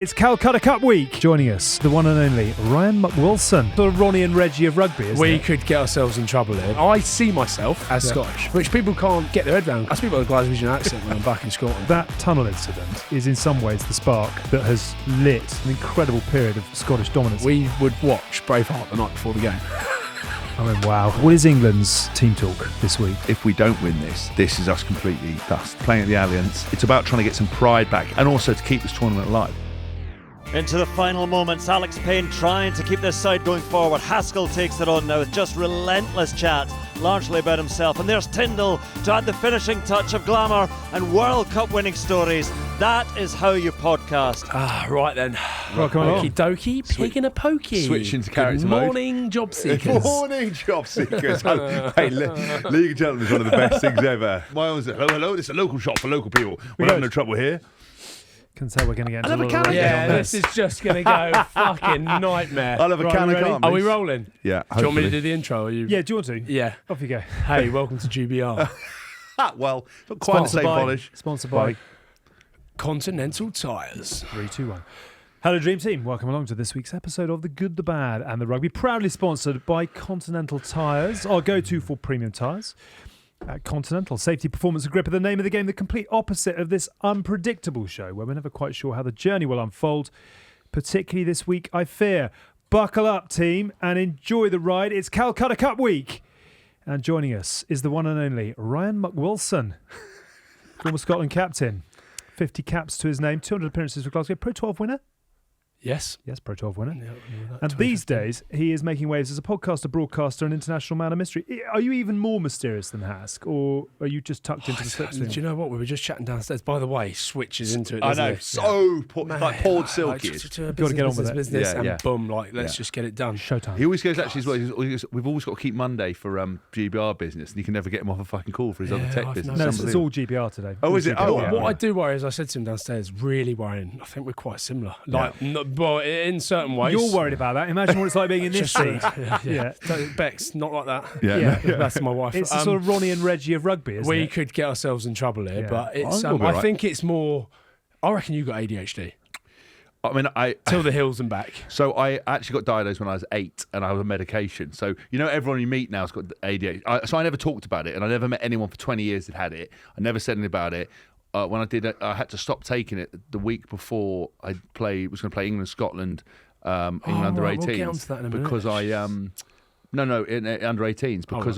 It's Calcutta Cup week. Joining us, the one and only Ryan McWilson. Sort of Ronnie and Reggie of rugby, isn't We it? could get ourselves in trouble here. I see myself as Scottish, which people can't get their head around. I speak with a Glaswegian accent when I'm back in Scotland. That tunnel incident is in some ways the spark that has lit an incredible period of Scottish dominance. We would watch Braveheart the night before the game. I mean, wow. What is England's team talk this week? If we don't win this is us completely dust. Playing at the Allianz, it's about trying to get some pride back and also to keep this tournament alive. Into the final moments, Alex Payne trying to keep this side going forward. Haskell takes it on now with just relentless chat, largely about himself. And there's Tindall to add the finishing touch of glamour and World Cup winning stories. That is how you podcast. Right then. Welcome along. Okie dokie, pig and a pokey. Switch into character Good mode. morning, job seekers. Morning, job seekers. Hey, League of Gentlemen is one of the best things ever. My own hello, this is a local shop for local people. We're having no trouble here. Can tell we're going to get into a Another little can- rugby Yeah, on this is just going to go fucking nightmare. I'll have a Right, can you of ready? calm. Are we rolling? Yeah, Do you want me to hopefully. do the intro? Are you? Yeah, do you want to? Yeah. Off you go. Hey, welcome to GBR. Well, not quite the same polish. Sponsored by Continental Tires. 3, 2, 1. Hello, Dream Team. Welcome along to this week's episode of The Good, The Bad and The Rugby, proudly sponsored by Continental Tires, our go-to for premium tyres. Continental, safety, performance and grip are the name of the game, the complete opposite of this unpredictable show where we're never quite sure how the journey will unfold, particularly this week, I fear. Buckle up, team, and enjoy the ride. It's Calcutta Cup week. And joining us is the one and only Ryan McWilson, former Scotland captain. 50 caps to his name, 200 appearances for Glasgow, Pro 12 winner. Yes. Yes, Pro 12 winner. Yeah, And these days, he is making waves as a podcaster, broadcaster, and international man of mystery. Are you even more mysterious than Hask, or are you just tucked into the Do slipstream? you know what? We were just chatting downstairs. By the way, switches into it. I doesn't know, it? so Man, like poured silky. Gotta get on with it. Business, Yeah, and yeah. boom, like let's Yeah. just get it done. Showtime. He always goes actually as well. We've always got to keep Monday for GBR business, and you can never get him off a fucking call for his other Yeah, tech I've business. No, noticed. it's all GBR today. Oh, All is it? GBR. Oh, Yeah. What I do worry is, I said to him downstairs, really worrying. I think we're quite similar. Like, well, in certain ways. You're worried about that. Imagine what it's like being in this Just, seat. yeah. Bex, not like that. Yeah. That's my wife. It's the sort of Ronnie and Reggie of rugby, isn't we it? could get ourselves in trouble here, Yeah. but it's. I'll be I right. think it's more. I reckon you got ADHD I mean, till the hills and back. So I actually got diagnosed when I was 8 and I was on medication. So, you know, everyone you meet now has got ADHD. So I never talked about it and I never met anyone for 20 years that had it. I never said anything about it. When I did it, I had to stop taking it the week before was going to play England, Scotland, England under right, 18s. we'll get onto that in a minute. Because in under 18s because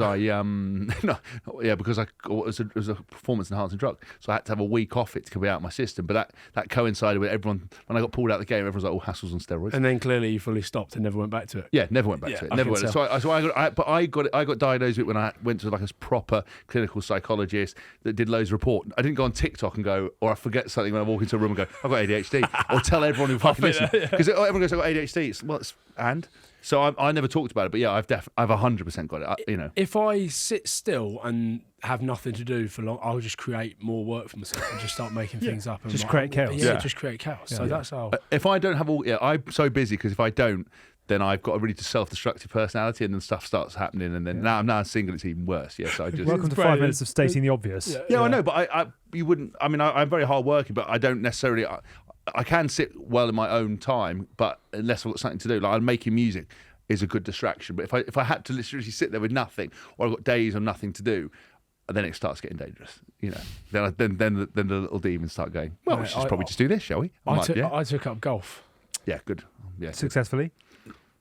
because it was a performance enhancing drug, so I had to have a week off it to be out of my system. But that coincided with everyone when I got pulled out of the game. Everyone's like, "Oh, Haskell's on steroids." And then clearly you fully stopped and never went back to it. Yeah, never went back Yeah, to it. I Never can went. tell. So I got diagnosed with it when I went to like a proper clinical psychologist that did loads of report. I didn't go on TikTok and go, or I forget something when I walk into a room and go, "I've got ADHD," or tell everyone who fucking listens because everyone goes, "I've got ADHD." So I never talked about it, but yeah, I've 100% got it. If I sit still and have nothing to do for long, I'll just create more work for myself and just start making things up. And Just create chaos. Yeah, Yeah. just create chaos. So that's how. If I don't have I'm so busy because if I don't, then I've got a really self-destructive personality, and then stuff starts happening, and then now I'm now single, it's even worse. Yes, I just. Welcome to Right, 5 minutes of stating the obvious. Yeah, I know, but you wouldn't. I mean, I'm very hard working, but I don't necessarily. I can sit well in my own time, but unless I've got something to do, like I'm making music is a good distraction. But if I had to literally sit there with nothing, or I've got days of nothing to do, then it starts getting dangerous. Then the little demons start going, well, we should probably just do this, shall we? I took up golf. Yeah, good. Yeah, good. Successfully?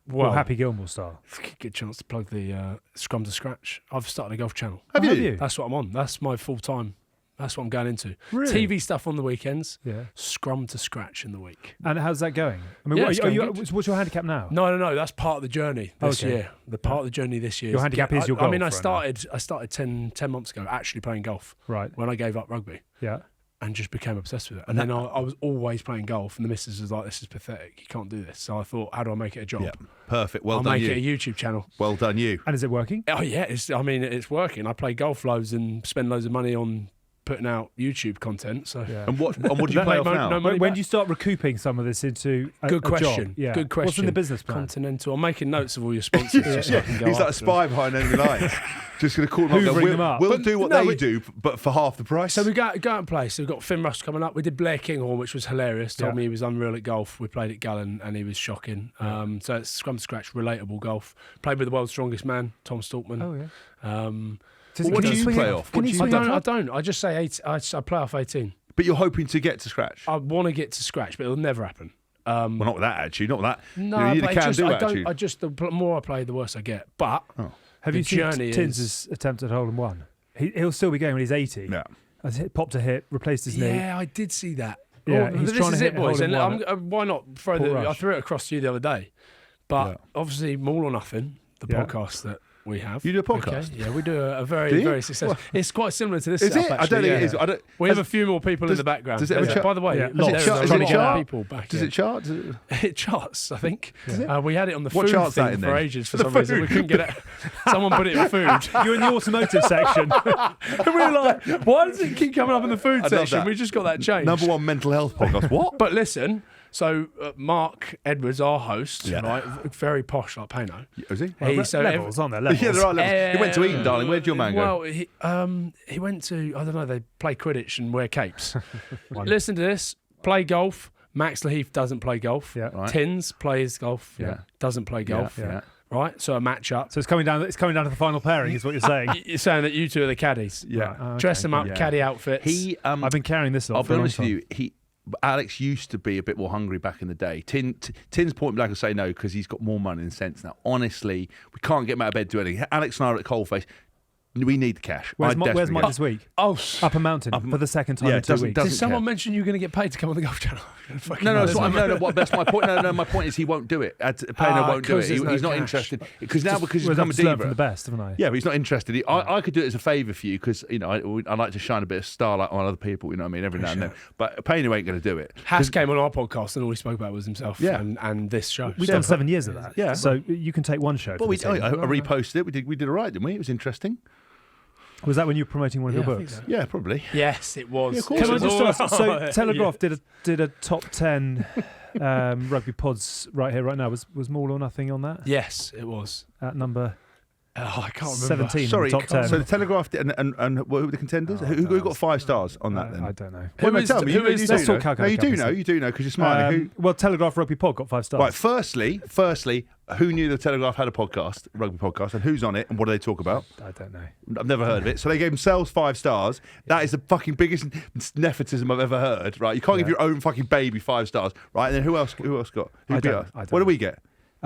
Well, Happy Gilmore style? good chance to plug the Scrum to Scratch. I've started a golf channel. Have Have you? you? That's what I'm on. That's my full time. That's what I'm going into. Really? TV stuff on the weekends. Yeah. Scrum to Scratch in the week. And how's that going? I mean, Yeah, it's going good. what's your handicap now? No. That's part of the journey this Okay. year. The part of the journey this year. Your handicap is your I mean, golf right I started 10 months ago actually playing golf Right. when I gave up rugby Yeah. and just became obsessed with it. And then I was always playing golf, and the missus was like, "This is pathetic. You can't do this." So I thought, "How do I make it a job?" Yeah, perfect. Well I'll done, make you. it a YouTube channel. Well done, you. And is it working? Oh yeah, it's working. I play golf loads and spend loads of money on putting out YouTube content. So Yeah. And what do you play off now? money When back. do you start recouping some of this into a Good question. job? Yeah. Good question. What's in the business plan? Continental. I'm making notes of all your sponsors. just so I can go He's like a after them. spy behind enemy lines. Just going to call them up. Hoovering We'll, them up. we'll But do what no, they do, but for half the price. So we go out and play. So we've got Finn Rush coming up. We did Blair Kinghorn, which was hilarious. Told Yeah. me he was unreal at golf. We played at Gallen and he was shocking. So it's scrum to scratch, relatable golf. Played with the world's strongest man, Tom Stalkman. Oh, yeah. What do you swing play it off? Can What you do you swing I it don't. I just say I play off 18. But you're hoping to get to scratch. I want to get to scratch, but it'll never happen. Well, not with that attitude. Not with that. No, you need but a can-do attitude. I just the more I play, the worse I get. But Have the you seen journey Tins' attempt at hole in one? He'll still be going when he's 80. Yeah. Popped a hit, replaced his knee. yeah, I did see that. Yeah, Well, he's this trying is to it, hit a hole boys. in And one why not throw Paul the? I Rush. threw it across to you the other day, but Yeah. obviously, All or Nothing, the Yeah. podcast that we have. You do a podcast? Okay, yeah, we do a very, Do you? very successful. It's quite similar to this. Is setup, it? I don't actually, think yeah. it is. I don't. We have a few more people in the background. does it ever chart? By the way, Yeah, there's lots. a Does it lot of chart? people back. Does yeah. it chart? Does it? It charts, I think. Yeah. We had it on the What food chart's that thing in for then? ages for The some reason. food? We couldn't get it. Someone put it in food. You're in the automotive section. And we were like, why does it keep coming up in the food I'd love section? that. We just got that changed. Number one mental health podcast. What? But listen, so Mark Edwards, our host, Yeah. right, very posh like Pano. Is he? Levels, aren't there? Levels. Yeah, there are levels. He went to Eton, darling. Where'd your man go? Well, he went to, I don't know, they play Quidditch and wear capes. Listen to this, play golf. Max Laheath doesn't play golf. Yeah. Right. Tins plays golf. Yeah. Doesn't play golf. Yeah. Right, so a match-up. So it's coming down. It's coming down to the final pairing, is what you're saying. You're saying that you two are the caddies. Yeah. Right, okay. Dress them up, Yeah. caddy outfits. He. I've been carrying this. I'll For be a long honest with time. you. Alex used to be a bit more hungry back in the day. Tin's point blank will say no because he's got more money than sense now. Honestly, we can't get him out of bed to do anything. Alex and I are at Coalface. We need the cash. Where's I Mike desperately this week? Oh, Up a mountain for the second time yeah, in 2 doesn't- weeks. doesn't did someone care. mention you were going to get paid to come on the golf channel? No, that's my point. No, my point is he won't do it. Payno won't do 'cause it. there's no He's not cash. interested because now because he's Well, become a I've learned from the diva. best, haven't I? Yeah, but he's not interested. I could do it as a favour for you because I like to shine a bit of starlight on other people. You know what I mean? Every now and then. But Payno ain't going to do it. Hask came on our podcast and all he spoke about was himself and this show. We've So- done 7 years of that. Yeah. So you can take one show. Well, for I the team. reposted it. We did all right, didn't we? It was interesting. Was that when you were promoting one of Yeah, your I think books? so. Yeah, probably. Yes, it was. Yeah, of course Can I it just was. ask? So Telegraph did a top 10 rugby pods right here, right now. Was More or Nothing on that Yes, it was. at number Oh, I can't remember. 17 Sorry, in the top 10? so the Telegraph did, and who were the contenders? who got 5 stars on that then? I don't know. Well, is- tell me. who You is- do let's know. talk Calcutta No, you Cup do instead. know. You do know because you're smiling. Well, Telegraph Rugby Pod got 5 stars. Right. Firstly, who knew the Telegraph had a podcast, rugby podcast, and who's on it, and what do they talk about? I don't know. I've never heard of it. So they gave themselves 5 stars. That is the fucking biggest nepotism I've ever heard. Right? You can't give your own fucking baby 5 stars. Right? And then who else got? Who I beat don't- us? I don't What know. did we get?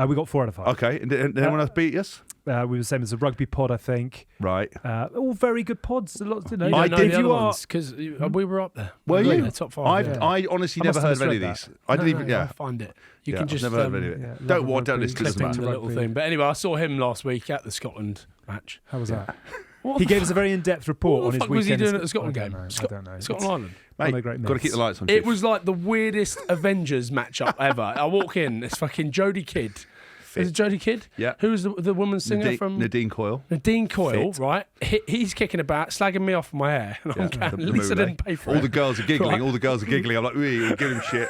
We got 4 out of 5. Okay. And did anyone else beat us? We were the same as a Rugby Pod, I think. Right. All very good pods. A lot, you know. You I don't know did- the you other are- ones because we were up there. Were We you? in the top 5? yeah. I honestly I never must have heard of any of misread these. I didn't even. I'll Yeah. find it. You Yeah, can I've just never heard of any of it. yeah, Don't love don't rugby, listen to click this into man. the little thing. But anyway, I saw him last week at the Scotland match. How was that? What He the gave us a very in-depth report What on the his fuck was he weekend. doing at the Scotland I don't game? know. Scot- I don't know. Scotland Island. One of the Mate, great got to myths. keep the lights on. It Keith. was like the weirdest Avengers matchup ever. I walk in, it's fucking Jodie Kidd. Is it Jodie Kidd? Yeah. Who was the woman singer from Nadine Coyle. Nadine Coyle, Fit. right? He's kicking about, slagging me off my hair. And I'm Yeah, going, the at least I mood, didn't pay for All it. the girls are giggling. Right. All the girls are giggling. I'm like, we'll give him shit.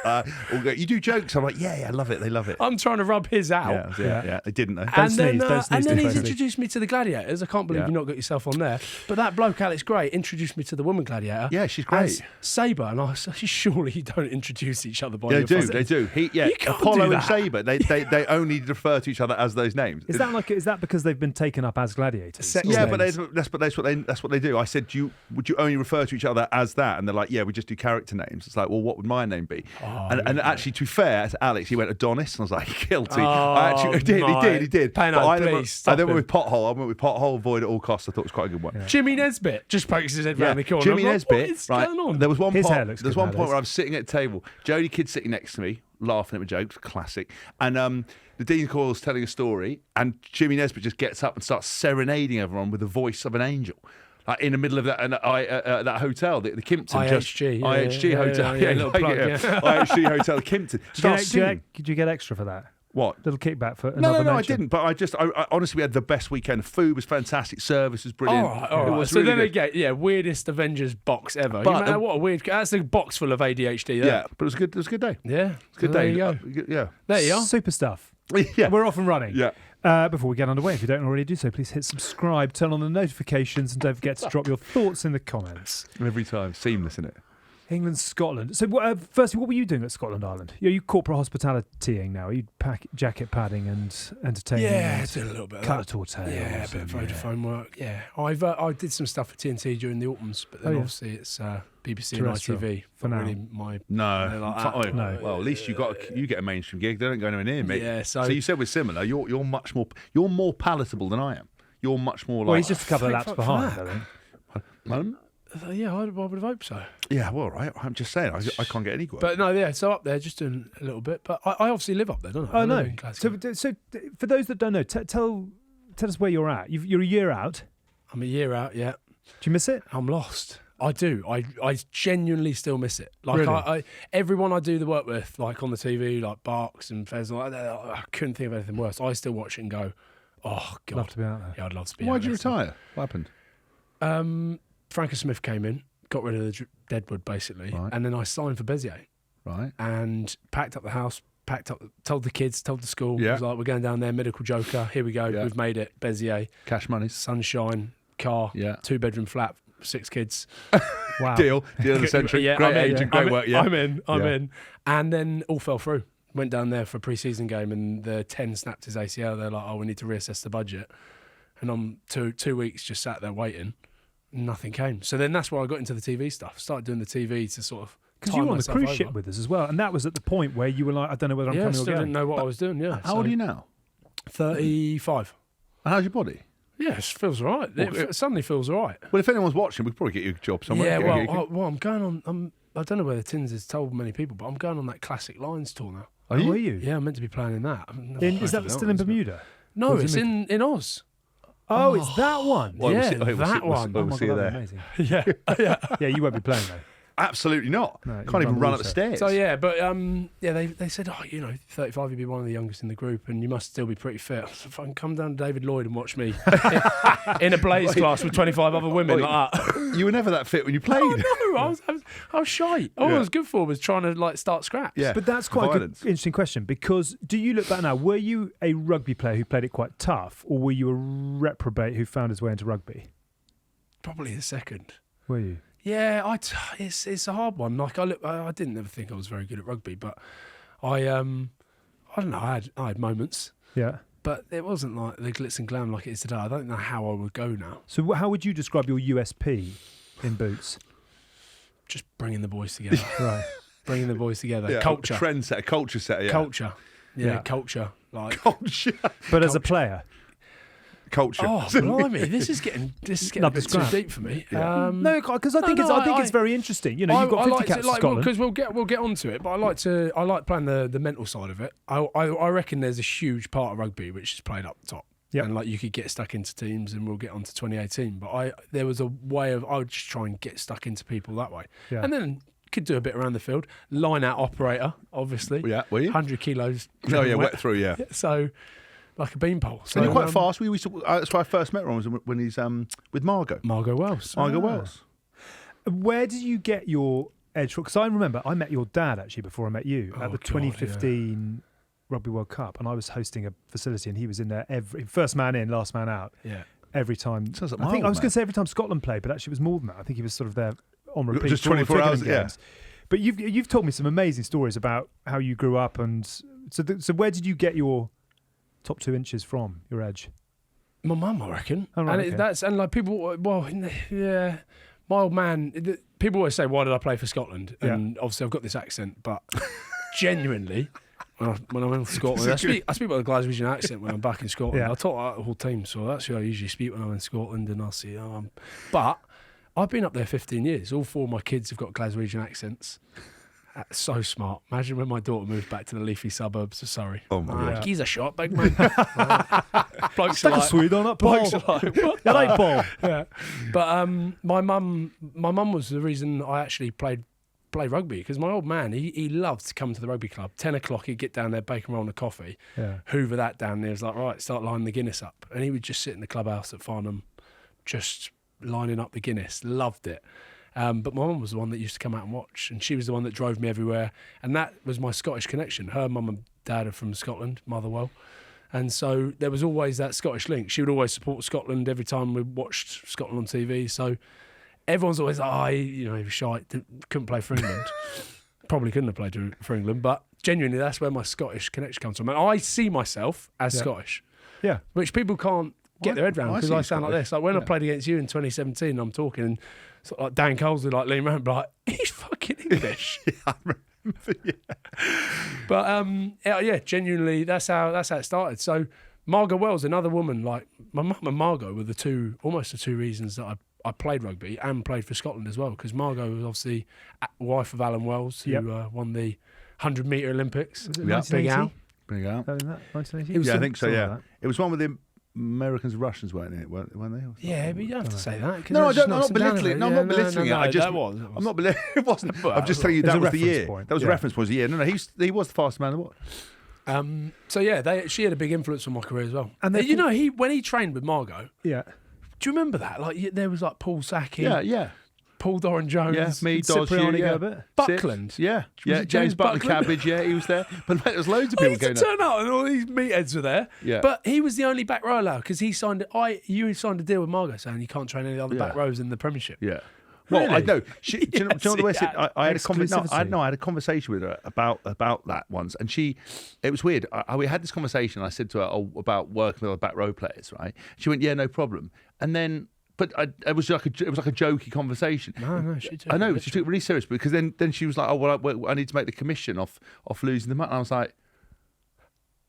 You do jokes. I'm like, yeah, I love it. They love it. I'm trying to rub his out. Yeah. They didn't though. Don't sneeze, don't sneeze and too then he's closely. introduced me to the gladiators. I can't believe Yeah. you've not got yourself on there. But that bloke, Alex Gray, introduced me to the woman gladiator. Yeah, she's great. As Sabre. And I said, surely you don't introduce each other by They your do. first They do. You can't Apollo do and that. Sabre. They only refer to each other as those names. Is that because they've been taken up as gladiators? Sex Yeah, names. but that's what they do. I said, would you only refer to each other as that? And they're like, yeah, we just do character names. It's like, well, what would my name be? And actually, to be fair to Alex, he went Adonis, and I was like, guilty. I actually he did. Payno, But I please, then stop went with Pothole. I went with Pothole, avoid at all costs. I thought it was quite a good one. Jimmy Nesbitt just pokes his head round the corner. Jimmy I'm like, Nesbitt, what is right? going on? There was one His hair point. looks There's good one point nowadays. where I'm sitting at a table. Jodie Kidd sitting next to me, laughing at my jokes, classic. And the Dean Coyle's telling a story, and Jimmy Nesbitt just gets up and starts serenading everyone with the voice of an angel. Like in the middle of that, that hotel, the Kimpton, IHG, IHG hotel, little plug, IHG hotel, Kimpton. Starts singing. Did you get extra for that? What? Little kickback for another No, I mention. didn't. But I honestly, we had the best weekend. Food was fantastic. Service was brilliant. All right. It was So really then good. again, weirdest Avengers box ever. But- What a weird. That's a box full of ADHD. There. Yeah, but it was good. It was a good day. Yeah. It's a good There day. you go. Yeah. There you are. Super stuff. Yeah. We're off and running. Yeah. Before we get underway, if you don't already do so, please hit subscribe, turn on the notifications, and don't forget to drop your thoughts in the comments. Every time, seamless, isn't it? England, Scotland. So, firstly, what were you doing at Scotland, Ireland? Are you corporate hospitalitying now? Are you jacket padding and entertaining? Yeah, and did a little bit of cut that. a tails. Yeah, a bit of and, Vodafone work. Yeah, I did some stuff for TNT during the autumns, but then obviously it's BBC and Terrestrial, ITV. for Not now. really my. No. They're like that. No. Well, at least you get a mainstream gig. They don't go anywhere near me. Yeah, so you said we're similar. You're much more. You're more palatable than I am. You're much more like. Well, he's just a couple of Thank laps fuck for behind, that. I think. Pardon? Yeah, I would have hoped so. Yeah, well, right. I'm just saying. I can't get any work. But no, yeah, so up there, just doing a little bit. But I obviously live up there, don't I? Oh, I no. live in Glasgow. So, for those that don't know, tell us where you're at. You're a year out. I'm a year out, yeah. Do you miss it? I'm lost. I do. I genuinely still miss it. Like Really? I everyone I do the work with, like on the TV, like Barks and Fez, like that, I couldn't think of anything worse. I still watch it and go, oh god, Love to be out there. yeah, I'd love to be. Why'd out you there still. retire? What happened? Francis Smith came in, got rid of the deadwood basically, Right. and then I signed for Bezier Right. and packed up the house. Told the kids, told the school. Yeah. Was like, we're going down there, medical joker. Here we go. Yeah. We've made it. Bezier, Cash monies. sunshine, car, Yeah. 2-bedroom flat, 6 kids. Wow. Deal of the century. Yeah, Great I'm in, agent. yeah. Great work. Yeah. I'm Yeah. in. And then all fell through. Went down there for a pre-season game and the 10 snapped his ACL. They're like, oh, we need to reassess the budget. And I'm 2 weeks just sat there waiting. Nothing came. So then that's why I got into the TV stuff. Started doing the TV to sort of Because tie you were on the myself cruise over. ship with us as well. And that was at the point where you were like, I don't know whether I'm Yeah, coming or still going. didn't know what I was doing. Yeah. How old are you now? 35. And how's your body? Yeah, it feels all right. It suddenly feels all right. Well, if anyone's watching, we could probably get you a job somewhere. Yeah, Get you- well, I'm going on. I don't know whether Tins has told many people, but I'm going on that Classic Lines tour now. Are you? Were you? Yeah, I'm meant to be playing in that. Is that still in Bermuda? No, Or is it's it in Oz. Oh, it's that one. Well, Yeah, we'll that one. We'll Oh my see God, you that'd there. be amazing. Yeah, Yeah, you won't be playing though. Absolutely not. No, you Can't even run run water. up the stairs. So yeah, but yeah, they said, oh, 35, you'd be one of the youngest in the group, and you must still be pretty fit. So if I can come down to David Lloyd and watch me in a blaze class with 25 other women like that. You were never that fit when you played. Oh, no, I was shy. All Yeah. I was good for was trying to like start scraps. Yeah. But that's quite a good, Violence. interesting question because do you look back now? Were you a rugby player who played it quite tough, or were you a reprobate who found his way into rugby? Probably the second. Were you? Yeah, it's a hard one. Like I didn't ever think I was very good at rugby, but I don't know. I had moments, Yeah. but it wasn't like the glitz and glam like it is today. I don't know how I would go now. So how would you describe your USP in boots? Just bringing the boys together. Right. Bringing the boys together. Yeah, Culture. Trendsetter, culture setter, yeah. Culture. Yeah, Yeah. culture. Like Culture. But as a player, Culture. oh, blimey, this is getting a Love bit to too scrap. deep for me. Yeah. no, because I think it's very interesting. You know, you've got 50 caps for Scotland. because we'll get onto it, but I like playing the mental side of it. I reckon there's a huge part of rugby which is played up the top. Yep. And like you could get stuck into teams, and we'll get on to 2018. But there was a way of I would just try and get stuck into people that way, Yeah. and then could do a bit around the field. Line out operator, obviously. Yeah, were you? 100 kilos. Oh, yeah, wet through, yeah. So like a beanpole. So And you're quite fast. We used to, that's why I first met Ron was when he's with Margot. Margot Wells. Margot Wells. Where did you get your edge from? Because I remember I met your dad actually before I met you Oh, at the God, 2015 Rugby World Cup, and I was hosting a facility, and he was in there first man in, last man out. Yeah. Every time. Sounds like I my think old I was man. going to say every time Scotland played, but actually it was more than that. I think he was sort of there on repeat. Just for all the 24 hours, Twickenham yeah. games. But you've told me some amazing stories about how you grew up, and so where did you get your top 2 inches from, your edge? My mum, I reckon. Oh, right, and okay. that's and like people. Well, yeah. My old man. People always say, "Why did I play for Scotland?" And obviously, I've got this accent, but genuinely, when I'm in Scotland, I speak with a Glaswegian accent when I'm back in Scotland. Yeah. I talk like the whole time, so that's who I usually speak when I'm in Scotland, and I'll see. But I've been up there 15 years. All 4 of my kids have got Glaswegian accents. That's so smart. Imagine when my daughter moved back to the leafy suburbs of Surrey. Oh, my God. He's a shot, big man. Blokes Stick are a like, Swede on that ball. blokes are like, what You like ball? yeah. But my mum was the reason I actually played play rugby, because my old man, he loved to come to the rugby club. 10 o'clock, he'd get down there, bacon roll and a coffee, hoover that down there. He was like, right, start lining the Guinness up. And he would just sit in the clubhouse at Farnham, just lining up the Guinness. Loved it. But my mum was the one that used to come out and watch, and she was the one that drove me everywhere. And that was my Scottish connection. Her mum and dad are from Scotland, Motherwell. And so there was always that Scottish link. She would always support Scotland every time we watched Scotland on TV. So everyone's always like, he was shy, couldn't play for England. Probably couldn't have played for England, but genuinely that's where my Scottish connection comes from. And I see myself as Scottish. Yeah. Which people can't get their head around, because I sound like this. Like when I played against you in 2017, I'm talking, and sort of like Dan Coles would like lean around and be like, he's fucking English. I remember, But genuinely, that's how it started. So Margot Wells, another woman, like my mum and Margot were almost the two reasons that I played rugby and played for Scotland as well, because Margot was obviously wife of Alan Wells, who won the 100-metre Olympics. Was it Big Al. 1980? Bring it out. 1980? I think so. Yeah, it was one with the Americans and Russians, weren't they? Yeah, but you don't have to say that. No, I'm not belittling. No, I'm not belittling it. I'm not belittling. It wasn't. I'm just telling you that was the year. That was a reference point. The year. No, he was the fastest man in the world. So yeah, she had a big influence on my career as well. And when he trained with Margot. Yeah. Do you remember that? Like there was like Paul Sackey. Yeah. Paul Doran Jones. Yeah, me, Dodge, Buckland. Yeah. James Buckland Cabbage, he was there. But there was loads of people going turn out and all these meatheads were there. Yeah. But he was the only back row allowed, because you signed a deal with Margot saying you can't train any other back rows in the Premiership. Yeah. Well, Really? I know. Do you know what the way I had Exclusivity. I had a conversation with her about that once, and it was weird. We had this conversation. I said to her about working with other back row players, right? She went, "Yeah, no problem." And then, but it was like a jokey conversation. No, she took I know. She took it really serious, because then she was like, "Oh, well, I need to make the commission off losing the money." And I was like,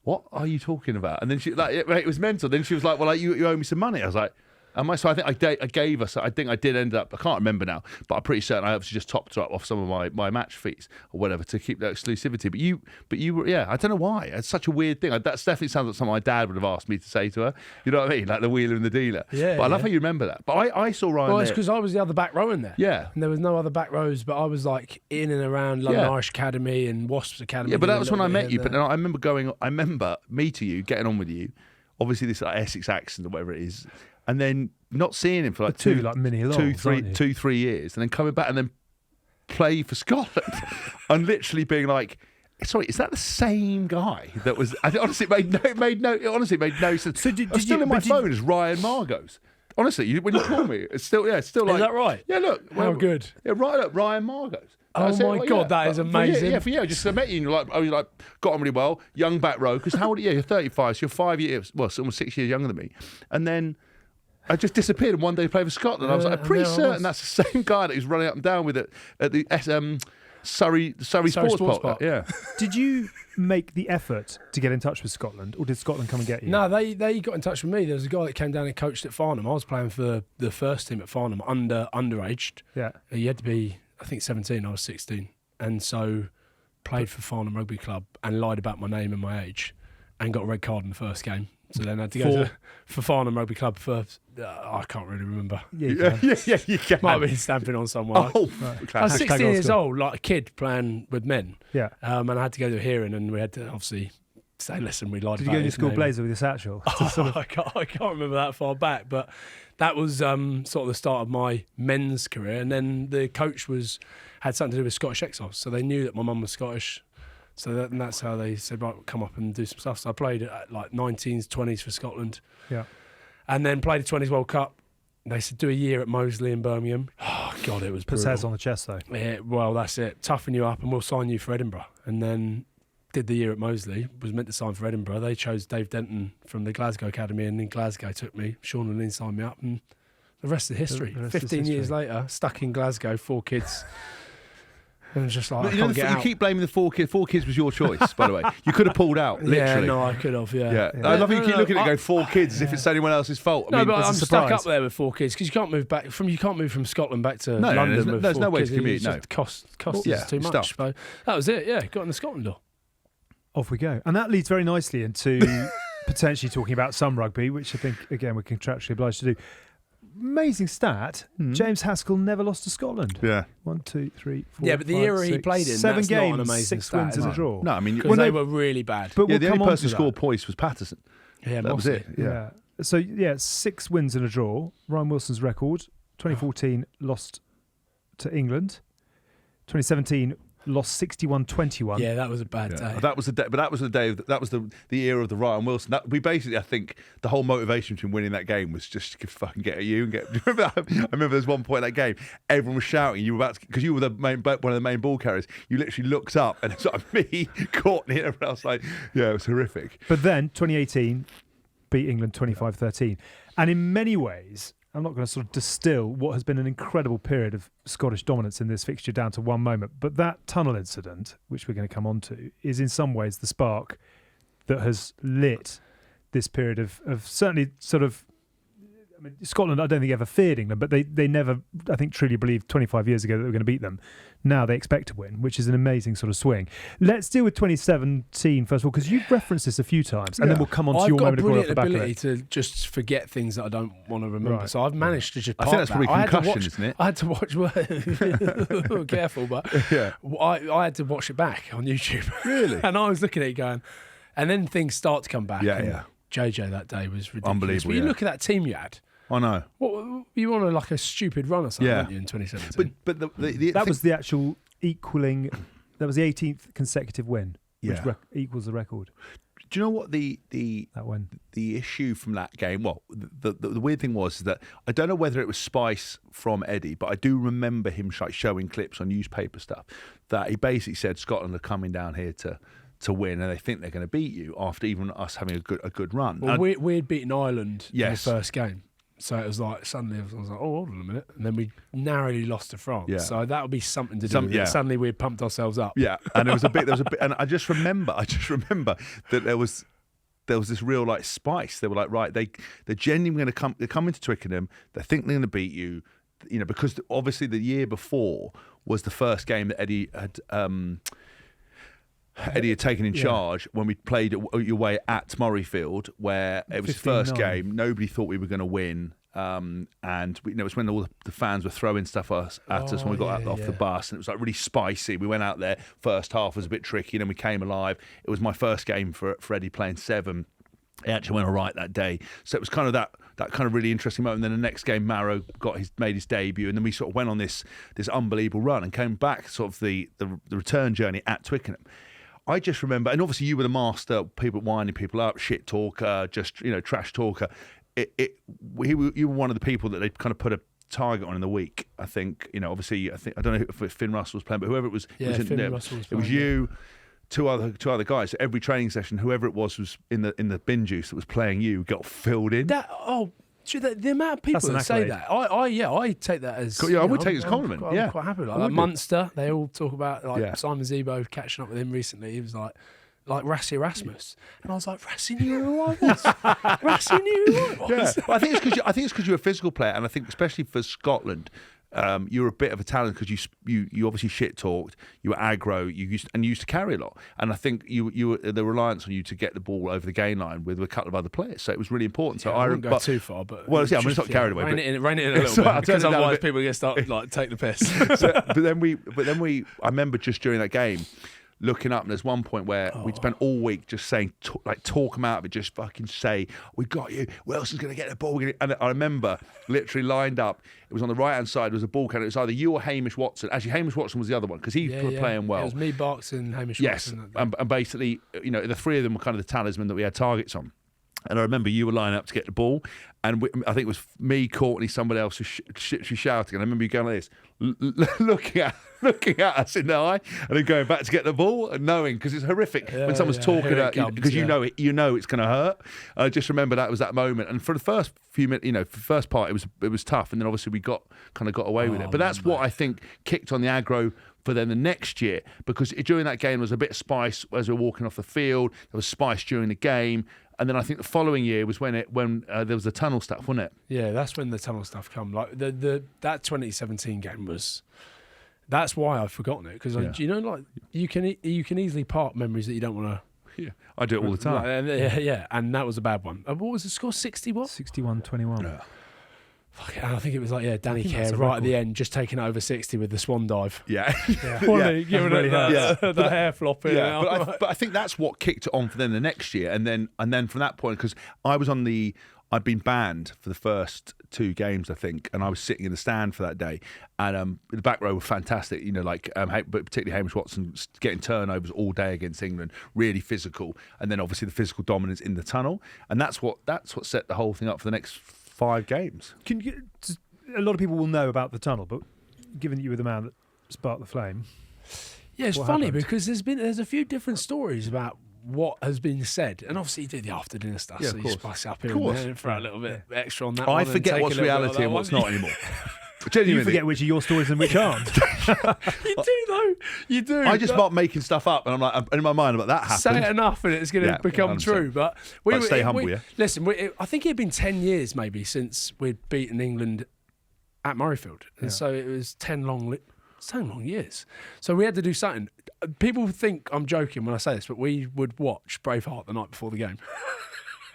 "What are you talking about?" And then it was mental. Then she was like, "Well, you owe me some money." I was like, so I think I gave her. So I think I did end up. I can't remember now, but I'm pretty certain I obviously just topped her up off some of my match fees or whatever to keep that exclusivity. But you were, I don't know why. It's such a weird thing. That definitely sounds like something my dad would have asked me to say to her. You know what I mean? Like the wheeler and the dealer. Yeah. But I love how you remember that. But I saw Ryan. Well, it's because I was the other back row in there. Yeah. And there was no other back rows, but I was like in and around London Irish Academy and Wasps Academy. Yeah, but that was when I met you. But then I remember meeting you, getting on with you. Obviously, this Essex accent or whatever it is. And then not seeing him for like two mini lols, 3 years, and then coming back and then play for Scotland, and literally being like, "Sorry, is that the same guy that was?" Honestly, it made no sense. So I'm still in my phone as Ryan Margot's. Honestly, when you call me, it's still like. Is that right? Yeah, look, how good. Yeah, right up, Ryan Margot's. Oh my God, that is amazing. Yeah, for you. Just I met you, and you got on really well, young back row. Because how old are you? You're 35, so you're 5 years, almost 6 years younger than me, and then. I just disappeared and one day played for Scotland. I was like, I'm pretty certain that's the same guy that he's running up and down with it at the Surrey Sports Park. Yeah. Did you make the effort to get in touch with Scotland, or did Scotland come and get you? No, they got in touch with me. There was a guy that came down and coached at Farnham. I was playing for the first team at Farnham, underaged. Yeah. You had to be, I think, 17. I was 16. And so played for Farnham Rugby Club and lied about my name and my age and got a red card in the first game. So then I had to go for Farnham Rugby Club for, I can't really remember. Yeah, you can. Might have been stamping on someone. Oh, right. I was 16 years old, like a kid playing with men. Yeah. And I had to go to a hearing, and we had to obviously say, listen, we lied Did about you go to his school name. blazer with your satchel? I can't remember that far back, but that was sort of the start of my men's career. And then the coach had something to do with Scottish exiles, so they knew that my mum was Scottish. So that's how they said, right, come up and do some stuff. So I played at like 19s, 20s for Scotland. Yeah. And then played the 20s World Cup. They said, do a year at Moseley in Birmingham. Oh, God, it was brutal. Puts hairs on the chest, though. Yeah, well, that's it. Toughen you up and we'll sign you for Edinburgh. And then did the year at Moseley, was meant to sign for Edinburgh. They chose Dave Denton from the Glasgow Academy, and in Glasgow took me. Sean and Lynn signed me up, and the rest is history. The rest 15 is years later, stuck in Glasgow, 4 kids. And it's just like, But I can't get you out. keep blaming the 4 kids. 4 kids was your choice, by the way. You could have pulled out, literally. Yeah, no, I could have, yeah. I love how you keep looking at it and go 4 kids as if it's anyone else's fault. No, but I'm it's a stuck surprise. up there with 4 kids because you can't move back from. You can't move from Scotland back to London. there's no way kids. to commute. It's No, just cost Yeah, is too much. stuffed. So that was it. Yeah, got in the Scotland door. Off we go. And that leads very nicely into potentially talking about some rugby, which I think, again, we're contractually obliged to do. amazing stat. James Haskell never lost to Scotland. Yeah. 1, 2, 3, 4. Yeah, but the 5, era he 6, played in, 7 that's games, not an amazing 6 stat, wins is and a it? draw. No, I mean, Because they were really bad. But yeah, we'll the come only on person to who scored that. points was Patterson. Yeah, That was Mossy. it. Yeah. So, 6 wins and a draw. Ryan Wilson's record. 2014 lost to England. 2017 lost 61-21. Yeah, that was a bad day. That was the day, but that was the day. That was the era of the Ryan Wilson. That we basically, I think, the whole motivation between winning that game was just to fucking get at you and get. Do you remember that? I remember there's one point in that game, everyone was shouting. You were about because you were the main, one of the main ball carriers. You literally looked up and it's like me, Courtney, and everyone else. Like, yeah, it was horrific. But then 2018 beat England 25-13, and in many ways, I'm not going to sort of distill what has been an incredible period of Scottish dominance in this fixture down to one moment. But that tunnel incident, which we're going to come on to, is in some ways the spark that has lit this period of certainly sort of. I mean, Scotland, I don't think ever feared England, but they never, I think, truly believed 25 years ago that they were going to beat them. Now they expect to win, which is an amazing sort of swing. Let's deal with 2017 first of all, because you've referenced this a few times, and then we'll come on to your moment of glory off the back of it. I've got a brilliant ability to just forget things that I don't want to remember. Right. So I've managed to just. I think that's probably concussion, isn't it? I had to watch. Careful, but Yeah. I had to watch it back on YouTube. Really? And I was looking at it going, and then things start to come back. Yeah, and yeah. JJ that day was ridiculous. Unbelievable, But you yeah. look at that team you had. I know. What you on like a stupid run or something, Yeah. weren't you, in 2017? But the That was the actual equaling. That was the 18th consecutive win, which Yeah. equals the record. Do you know what the That win. the issue from that game? Well, the weird thing was that I don't know whether it was spice from Eddie, but I do remember him like showing clips on newspaper stuff that he basically said Scotland are coming down here to win, and they think they're going to beat you after even us having a good run. Well, we had beaten Ireland Yes. in the first game. So it was like, suddenly I was like, oh, hold on a minute. And then we narrowly lost to France. Yeah. So that would be something to do with it. Suddenly we had pumped ourselves up. Yeah, and there was a bit, and I just remember that there was this real like spice. They were like, right, they're genuinely going to come. They're coming to Twickenham. They think they're going to beat you, you know, because obviously the year before was the first game that Eddie had taken in charge when we played your way at Murrayfield, where it was the first 15-9. game. Nobody thought we were going to win. And it was when all the fans were throwing stuff at us when we got off the bus, and it was like really spicy. We went out there, first half was a bit tricky, and then we came alive. It was my first game for Eddie playing 7. He actually went all right that day, so it was kind of that kind of really interesting moment. And then the next game, Marrow made his debut, and then we sort of went on this unbelievable run and came back sort of the return journey at Twickenham. I just remember, and obviously you were the master, people winding people up, shit talker, just trash talker. You were one of the people that they kind of put a target on in the week. I think obviously I don't know if Finn Russell was playing, but whoever it was, Yeah, Finn Russell was it was playing, you, two other guys. So every training session, whoever it was in the bin juice that was playing you got filled in. The amount of people That's an that say accolade. that, I take that as. I would take it as a compliment. I'm quite happy. Like would that do. Munster, they all talk about Yeah. Simon Zebo catching up with him recently. He was like Rassie Erasmus, and I was like, Rassie knew who I was. Rassie knew who I was. Yeah, well, I think it's because you're a physical player, and I think especially for Scotland, you're a bit of a talent because you obviously shit talked, you were aggro, you used to carry a lot, and I think you were the reliance on you to get the ball over the gain line with a couple of other players, so it was really important. So I wouldn't go too far, but well, yeah, I'm not carried away. Rein it in a little So bit, I'll because turn it down a otherwise bit. people are going to start like take the piss. But then we I remember just during that game looking up, and there's one point where we'd spent all week just saying, talk them out of it, just fucking say, we got you, Wilson's going to get the ball. And I remember literally lined up, it was on the right-hand side, there was a ball carrier, it was either you or Hamish Watson. Actually, Hamish Watson was the other one, because he was playing well. It was me, Barks, and Hamish Yes, Watson. and basically, the three of them were kind of the talisman that we had targets on. And I remember you were lining up to get the ball, and I think it was me, Courtney, somebody else was shouting. And I remember you going like this, looking at us in the eye, and then going back to get the ball, and knowing, because it's horrific when someone's talking here it about you, comes, because you know it's going to hurt. I just remember that was that moment, and for the first few minutes, for the first part, it was tough, and then obviously we got away with it. But that's what I think kicked on the aggro for then the next year, because during that game there was a bit of spice as we were walking off the field. There was spice during the game. And then I think the following year was when there was the tunnel stuff, wasn't it? Yeah, that's when the tunnel stuff come. Like that 2017 game was. That's why I've forgotten it, because you can easily park memories that you don't want to. Yeah, I do it all the time. Yeah, and that was a bad one. What was the score? 60 what? 61-21. Yeah. I think it was like, Danny think that's Care a right at the record. end, just taking it over 60 with the swan dive. Yeah. Wasn't he? Giving really it the hair flopping. Yeah, but I think that's what kicked it on for them the next year, and then from that point, because I'd been banned for the first 2 games, I think, and I was sitting in the stand for that day, and the back row were fantastic, but particularly Hamish Watson getting turnovers all day against England, really physical, and then obviously the physical dominance in the tunnel, and that's what set the whole thing up for the next 5 games. A lot of people will know about the tunnel, but given that you were the man that sparked the flame, Yeah, it's what funny happened? because there's a few different stories about what has been said, and obviously you do the after dinner stuff, Yeah, so of you course. spice it up here Of course. and there, throw a little bit extra on that. I one and forget take what's a little bit reality of and that what's one. not anymore. you Genuinely. forget which are your stories and which aren't. You do though. You do. I just start making stuff up, and I'm like, in my mind, about that happened. Say it enough, and it's going to Yeah, become 100%. true. But Stay humble, yeah? Listen, I think it had been 10 years maybe since we'd beaten England at Murrayfield, and so it was 10 long years. So we had to do something. People think I'm joking when I say this, but we would watch Braveheart the night before the game.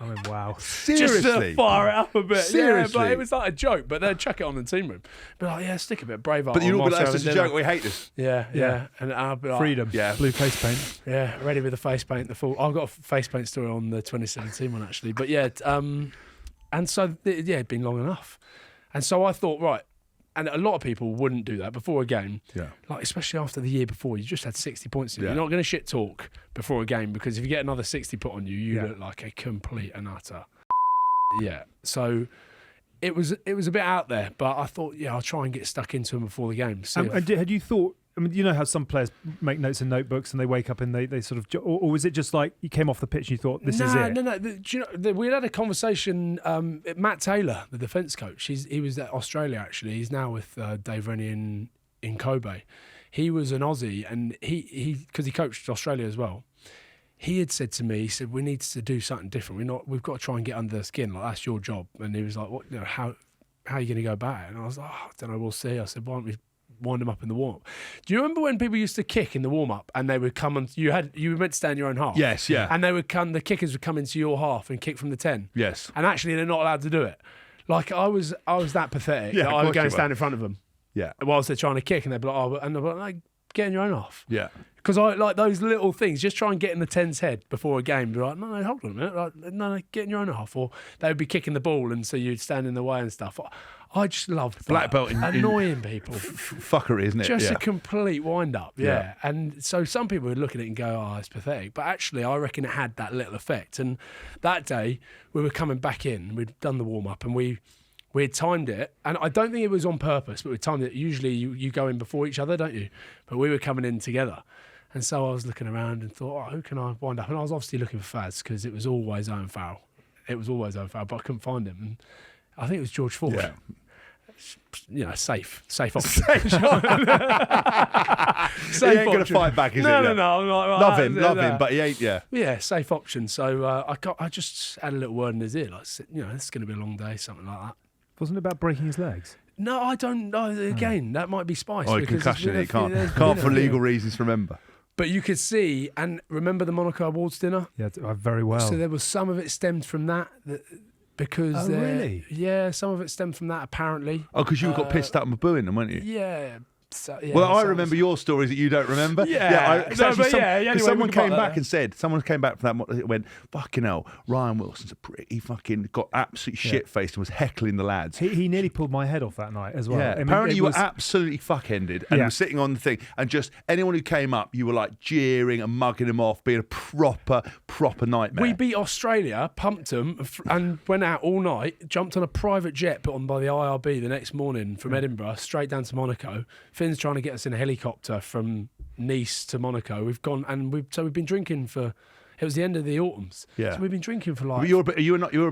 I mean, wow. Seriously. Just to fire it up a bit. Seriously. Yeah, but it was like a joke, but they'd chuck it on the team room. Be like, yeah, stick a bit of Braveheart But on you'd all be whilst like, we're that's just a having joke, we hate this. dinner. Yeah. And I'll be like, Freedom. Yeah. Blue face paint. yeah, ready with the face paint. I've got a face paint story on the 2017 one, actually. But yeah, and so, it'd been long enough. And so I thought, right, and a lot of people wouldn't do that before a game. Yeah. Like, especially after the year before, you just had 60 points in you. Yeah. You're not going to shit talk before a game, because if you get another 60 put on you, you Yeah. look like a complete and utter. Yeah. So it was a bit out there, but I thought, I'll try and get stuck into them before the game. See if- And had you thought? I mean, you know how some players make notes in notebooks and they wake up and they sort of, or was it just like you came off the pitch and you thought this is it? No. Do you know, we had a conversation. Matt Taylor, the defence coach, he was at Australia actually. He's now with Dave Rennie in Kobe. He was an Aussie, and he because he coached Australia as well. He had said to me, he said, we need to do something different. We've got to try and get under the skin. Like, that's your job. And he was like, what? How are you going to go about it? And I was like, I don't know. We'll see. I said, why don't we wind them up in the warm up? Do you remember when people used to kick in the warm up and they would come and you were meant to stay in your own half? Yes, yeah. And the kickers would come into your half and kick from the 10. Yes. And actually, they're not allowed to do it. Like, I was that pathetic. Yeah, that of I would course go you and stand were. in front of them Yeah. whilst they're trying to kick, and they'd be like, get in your own half. Yeah. Because I like those little things. Just try and get in the 10's head before a game. Be like, no, hold on a minute. Like, no, get in your own half. Or they would be kicking the ball, and so you'd stand in the way and stuff. I just loved Black that. belt in annoying people. Fuckery, isn't it? Just yeah. a complete wind up. Yeah. Yeah. And so some people would look at it and go, oh, it's pathetic. But actually, I reckon it had that little effect. And that day, we were coming back in. We'd done the warm up, and we had timed it, and I don't think it was on purpose, but we timed it. Usually you go in before each other, don't you? But we were coming in together. And so I was looking around and thought, who can I wind up? And I was obviously looking for Faz, because it was always Owen Farrell. It was always Owen Farrell, but I couldn't find him. And I think it was George Ford. Yeah. Safe option. He ain't going to fight back, is no, he? No, no. I'm like, Love him, but he ain't, yeah. Yeah, safe option. So I just had a little word in his ear, like, it's going to be a long day, something like that. Wasn't it about breaking his legs? No, I don't know. Again, that might be spice. Oh, because concussion, there's he been a can't. few- Can't there's for been a legal few. reasons remember. But you could see, and remember the Monaco Awards dinner? Yeah, very well. So there was some of it stemmed from that because... Oh, really? Yeah, some of it stemmed from that, apparently. Oh, because you got pissed up and booing them, weren't you? Yeah. So, yeah Well, I so- remember your stories that you don't remember. Yeah. Because No, but yeah, anyway, someone we can came part back that. and said, someone came back from that, went, fucking hell, Ryan Wilson's a prick. He fucking got absolutely shit-faced and was heckling the lads. He nearly pulled my head off that night as well. Yeah, I mean, apparently it you was- were absolutely fuck-ended and Yeah. you were sitting on the thing, and just anyone who came up, you were like jeering and mugging him off, being a proper nightmare. We beat Australia, pumped them, and went out all night, jumped on a private jet put on by the IRB the next morning from Edinburgh, straight down to Monaco. Finn's trying to get us in a helicopter from Nice to Monaco. We've gone, and we've been drinking for... It was the end of the autumns. Yeah. So we've been drinking for like... But you're a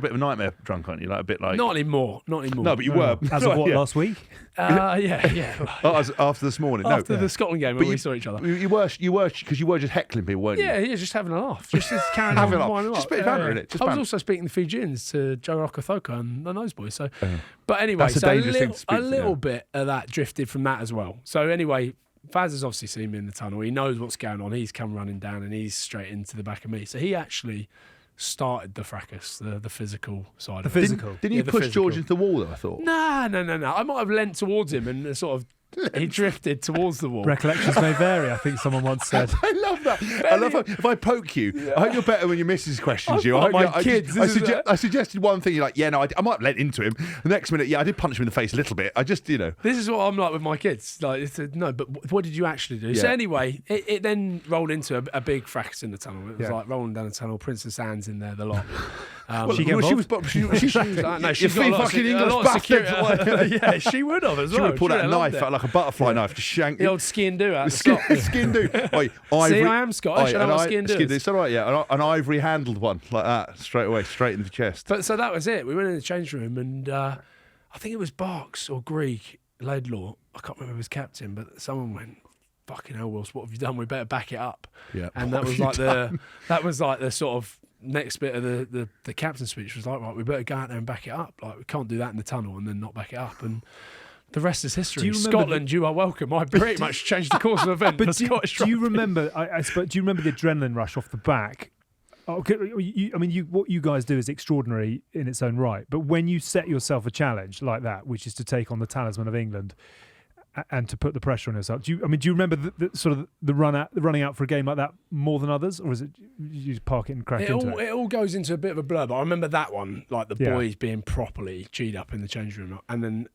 bit of a nightmare drunk, aren't you? Like a bit like... Not anymore. No, but you were. As of what, Yeah. last week? Yeah. Oh, after this morning. After no. the Scotland game when we saw each other. You were because you were just heckling people, weren't you? Yeah, just having a laugh. Just carrying Having on. a laugh. winding Just up. a bit of banter in it. Just I was banter. also speaking the Fijians to Joe Rokothoka and the Nose Boys. So, but anyway, That's a so dangerous thing to speak a to, little yeah. bit of that drifted from that as well. So anyway, Faz has obviously seen me in the tunnel. He knows what's going on. He's come running down and he's straight into the back of me. So he actually started the fracas, the physical side. The of it. physical. Didn't you the push physical. George into the wall though? I thought. No. I might have leant towards him and sort of he drifted towards the wall. Recollections may vary, I think someone once said. I love that. I love how, if I poke you, I hope you're better when your missus questions you. I've got my I kids, I suggested one thing, you're like, yeah, no, I might have lent into him. The next minute, yeah, I did punch him in the face a little bit. I just, This is what I'm like with my kids. Like, no, but what did you actually do? So Yeah. anyway, it then rolled into a big fracas in the tunnel. It was Yeah. like rolling down the tunnel, Princess Anne's in there, the lot. She get she was, involved? she She's like, no, she's you got a lot fucking of, English a lot of bastard. security. Yeah, she would have as She well. would have pulled out a loved knife it. out like a butterfly knife to shank The you. old ski and do out. Skin do. Oi, See, ivory- I am Scottish. I know what ski and do is. It's all right, yeah. An ivory handled one like that, straight away, straight in the chest. But so that was it. We went in the change room and I think it was Barks or Greek Laidlaw. I can't remember who was captain, but someone went, "Fucking hell, Wills, what have you done? We better back it up." Yeah. And that was like the sort of next bit of the captain's speech was like, right, we better go out there and back it up. Like we can't do that in the tunnel and then not back it up. And the rest is history. Do you remember Scotland, you are welcome. I pretty much changed the course of event. But for Scottish do you rugby. remember? I suppose. Do you remember the adrenaline rush off the back? Okay, what you guys do is extraordinary in its own right. But when you set yourself a challenge like that, which is to take on the talisman of England and to put the pressure on yourself, do you remember the sort of the running out for a game like that more than others, or is it you just park it and crack into it? It all goes into a bit of a blur, but I remember that one, like the Yeah. boys being properly G'd up in the change room, and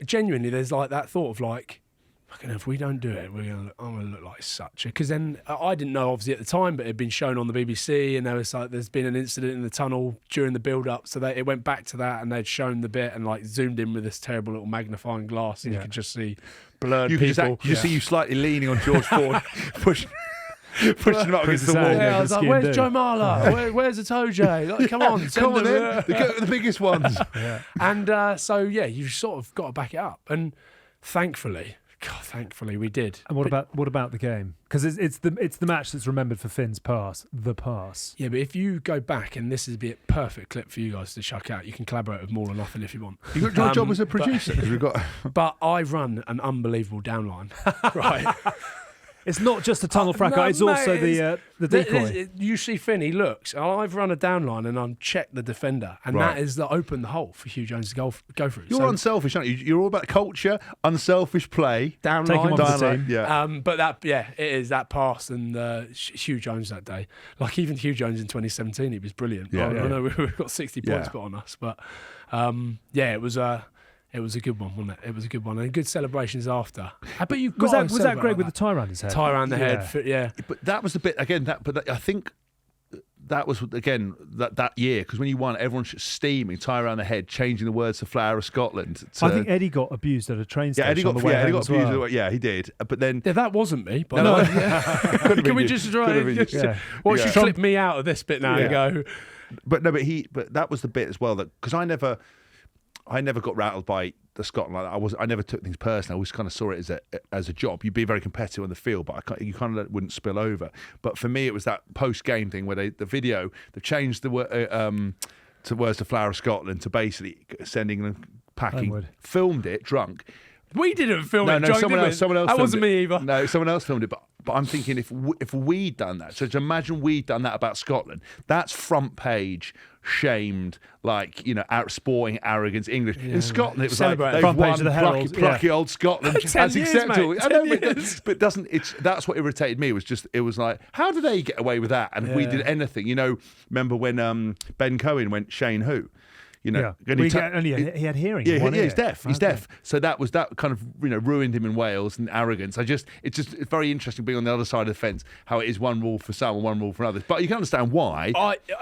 genuinely, there's like that thought of like, fucking, if we don't do it, I'm gonna look like such. Because then I didn't know obviously at the time, but it had been shown on the BBC, and there's been an incident in the tunnel during the build-up, so it went back to that, and they'd shown the bit and like zoomed in with this terrible little magnifying glass, and you could just see blurred You people. could just see you slightly leaning on George Ford, pushing him up against the Princess wall. Anne. Yeah, I was like, Ski and "Where's do." Joe Marler? Where's the Toje? Like, come on, Come on, send them. then. The biggest ones. And so yeah, you've sort of got to back it up, and thankfully we did. And what about the game? Because it's the match that's remembered for Finn's pass, the pass. Yeah, but if you go back, and this would be a perfect clip for you guys to chuck out, you can collaborate with More or Nothing if you want. You got your job as a but- producer. 'cause we've got. But I run an unbelievable downline, right? It's not just a tunnel fracas; No, it's also mate, the decoy. You see Finn, he looks. I've run a downline and I've checked the defender, and Right. that is the open the hole for Hugh Jones to go through. You're So unselfish, aren't you? You're all about culture, unselfish play. downline, Take him off the Dialogue, team. yeah. But it is that pass and Hugh Jones that day. Like even Hugh Jones in 2017, he was brilliant. Yeah. I know we've got 60 points Yeah. put on us, but it was a good one, wasn't it? It was a good one, and good celebrations after. But you Was that Greg with the tie around his head? tie around the Yeah. head? Yeah. But that was the bit again. I think that was again that year because when you won, everyone's steaming, tie around the head, changing the words to "Flower of Scotland." I think Eddie got abused at a train station. yeah, Eddie got on the way home got as abused. well. Yeah, he did. But then Yeah, that wasn't me. But No, can we just try? Could have been you. Yeah. Watch Yeah. you clip me out of this bit now and go. But that was the bit as well that because I never got rattled by the Scotland like that. I never took things personally. I always kind of saw it as a job. You'd be very competitive on the field, but you kind of wouldn't spill over. But for me, it was that post game thing where the video they've changed the to words to Flower of Scotland to basically sending them packing, Homewood. filmed it drunk. We didn't film it. No, Joe, someone did we? else. Someone else. That filmed wasn't it. me either. No, someone else filmed it. But I'm thinking if we'd done that, so to imagine we'd done that about Scotland, that's front page, shamed, like outsporting arrogance English. In Scotland, it was Celebrate. like they've Front page won of the Herald, plucky old Scotland. 10 That's years, acceptable. mate, I know, 10 but, years. but doesn't that's what irritated me was just it was like how do they get away with that? And if we did anything, remember when Ben Cohen went Shane who? Yeah. and Well, he he had hearing. yeah, in one he's ear. deaf. He's Okay. deaf. So that kind of ruined him in Wales and arrogance. It's very interesting being on the other side of the fence. How it is one rule for some and one rule for others. But you can understand why.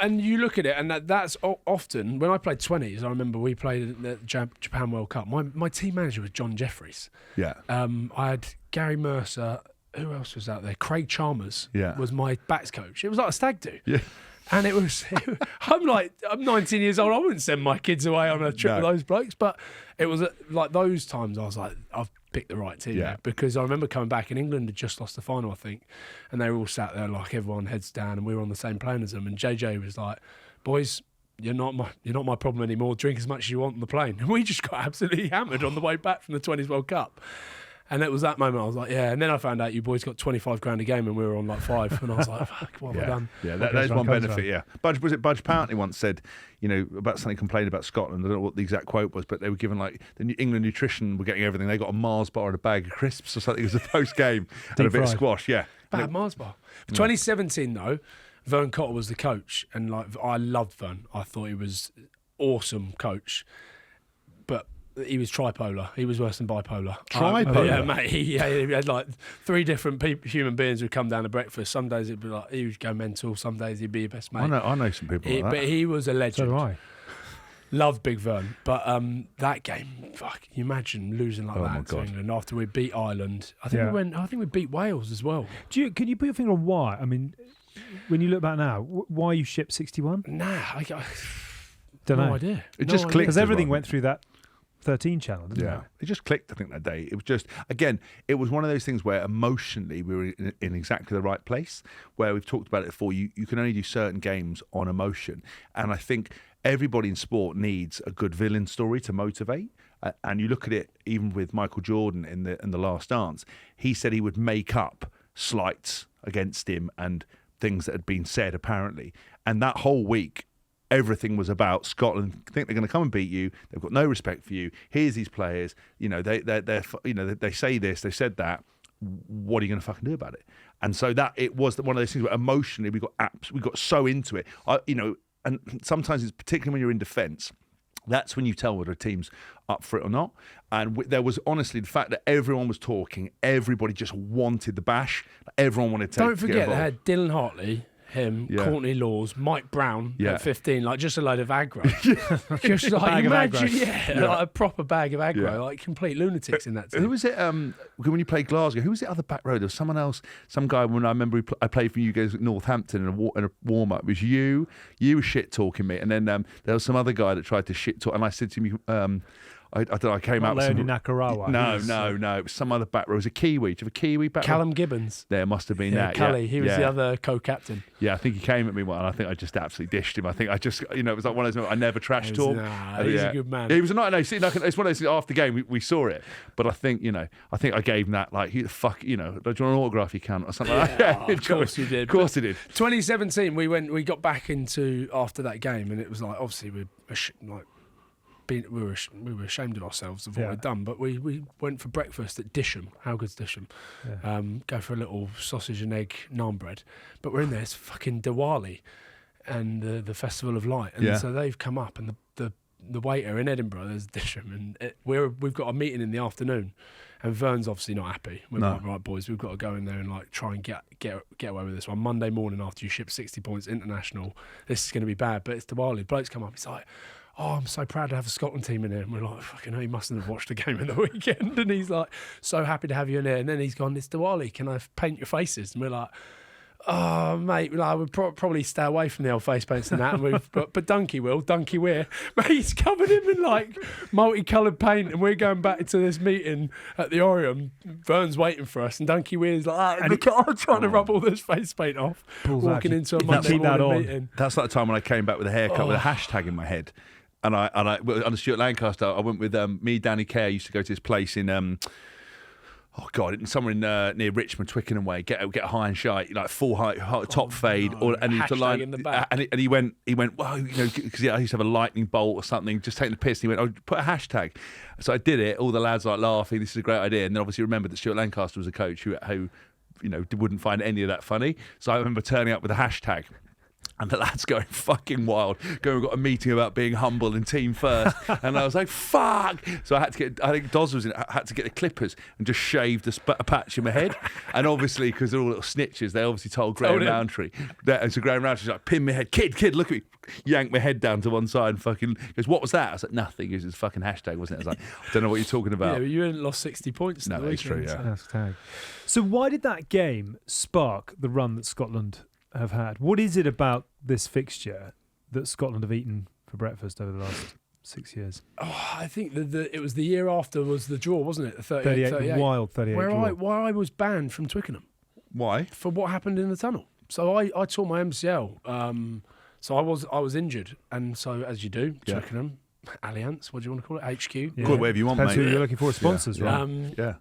And you look at it, and that's often when I played 20s. I remember we played at the Japan World Cup. My team manager was John Jeffries. Yeah. I had Gary Mercer. Who else was out there? Craig Chalmers Yeah. was my backs coach. It was like a stag do. Yeah. And I'm 19 years old. I wouldn't send my kids away on a trip No. with those blokes. But it was like those times I was like, I've picked the right team. Yeah. Because I remember coming back and England had just lost the final, I think. And they were all sat there like everyone heads down and we were on the same plane as them. And JJ was like, boys, you're not my problem anymore. Drink as much as you want on the plane. And we just got absolutely hammered on the way back from the 20s World Cup. And it was that moment I was like, yeah. And then I found out you boys got 25 grand a game and we were on like 5. And I was like, fuck, what have I done? Yeah, that is one benefit, yeah. Budge Pountney once said, about something complained about Scotland. I don't know what the exact quote was, but they were given like, the England nutrition were getting everything. They got a Mars bar and a bag of crisps or something as a post-game and a bit of squash, yeah. Bad Mars bar. For 2017, though, Vern Cotter was the coach. And like, I loved Vern. I thought he was awesome coach. But he was tripolar. He was worse than bipolar. Tripolar? Yeah, mate. He had like 3 different human beings who'd come down to breakfast. Some days it'd be like, he would go mental. Some days he'd be your best mate. I know some people like that. But he was a legend. So do I. Loved Big Vern. But that game, fuck, can you imagine losing like that to England after we beat Ireland? I think we beat Wales as well. Can you put your finger on why? I mean, when you look back now, why you shipped 61? Nah, I don't know. No idea. It just clicked. Because everything went through that 13 channel, didn't it? It just clicked, I think, that day. It was just, again, it was one of those things where emotionally we were in exactly the right place, where we've talked about it before. You can only do certain games on emotion. And I think everybody in sport needs a good villain story to motivate. And you look at it, even with Michael Jordan in the Last Dance, he said he would make up slights against him and things that had been said, apparently. And that whole week, everything was about Scotland. Think they're going to come and beat you. They've got no respect for you. Here's these players. They say this. They said that. What are you going to fucking do about it? And so that it was one of those things where emotionally we got so into it. And sometimes it's particularly when you're in defence. That's when you tell whether a team's up for it or not. And there was honestly the fact that everyone was talking. Everybody just wanted the bash. Everyone wanted to. Don't forget they had Dylan Hartley. Him, Courtney Laws, Mike Brown at 15, like just a load of aggro. Just like, imagine, like a proper bag of aggro, like complete lunatics in that team. Who was it, when you played Glasgow, who was the other back row? There was someone else, some guy, when I remember I played for you guys at Northampton in a warm-up. It was you were shit-talking me, and then there was some other guy that tried to shit-talk, and I said to him, I don't know, I came out with some... Nakarawa. No. It was some other back row. It was a Kiwi. Do you have a Kiwi back row? Callum Gibbons. There must have been that. Cully. He was the other co-captain. Yeah, I think he came at me one, and I think I just absolutely dished him. I think I just, it was like one of those, I never trash talk. He's a good man. Yeah, he was a nice, it's one of those things after the game, we saw it. But I think, I gave him that, like, who the fuck, do you want an autograph, you can, or something like that. Of course you did. Of course he did. 2017, we got back into, after that game, and it was like, obviously, we were ashamed of ourselves of what we'd done, but we went for breakfast at Disham. How good's Disham? Yeah. Go for a little sausage and egg naan bread. But we're in there, it's fucking Diwali and the Festival of Light. And so they've come up, and the waiter in Edinburgh, there's Disham, and we've got a meeting in the afternoon. And Vern's obviously not happy. We're like, right, boys, we've got to go in there and like try and get away with this one. Monday morning after you ship 60 points international, this is going to be bad. But it's Diwali. Blokes come up, it's like, oh, I'm so proud to have a Scotland team in here. And we're like, fucking hell, he mustn't have watched the game in the weekend. And he's like, so happy to have you in here. And then he's gone, it's Diwali, can I paint your faces? And we're like, oh, mate, we'd probably stay away from the old face paints and that. And but Dunky we're. Mate, he's covered him in like multicoloured paint, and we're going back to this meeting at the Orion. Vern's waiting for us, and Dunky Weir's like, look at I'm trying to rub all this face paint off. Walking into a Monday morning meeting. That's like the time when I came back with a haircut with a hashtag in my head. And I on the Stuart Lancaster, I went with me, Danny Kerr, used to go to this place in somewhere in near Richmond, Twickenham way. Get a high and shy, like full high top fade, and he line in the back. And he went, well, because I used to have a lightning bolt or something, just taking the piss. And he went, put a hashtag. So I did it. All the lads like laughing. This is a great idea. And then obviously remembered that Stuart Lancaster was a coach who wouldn't find any of that funny. So I remember turning up with a hashtag. And the lads going fucking wild. We've got a meeting about being humble and team first. And I was like, fuck. So I think Doz was in it, I had to get the clippers and just shaved a patch in my head. And obviously, because they're all little snitches, they obviously told Graham Roundtree. So Graham Roundtree's like, pin my head. Kid, look at me. Yanked my head down to one side and fucking goes, what was that? I was like, nothing. It was his fucking hashtag, wasn't it? I was like, I don't know what you're talking about. Yeah, but you hadn't lost 60 points. No, it's true, yeah. Hashtag. So why did that game spark the run that Scotland have had? What is it about this fixture that Scotland have eaten for breakfast over the last 6 years? Oh, I think it was the year after was the draw, wasn't it? The 38. Wild 38 draw. Where I was banned from Twickenham. Why? For what happened in the tunnel. So I tore my MCL. So I was injured, and so as you do, Twickenham, Allianz, what do you want to call it? HQ. Yeah. Call it whatever you want, Depends mate. who you're looking for as sponsors, right? Yeah.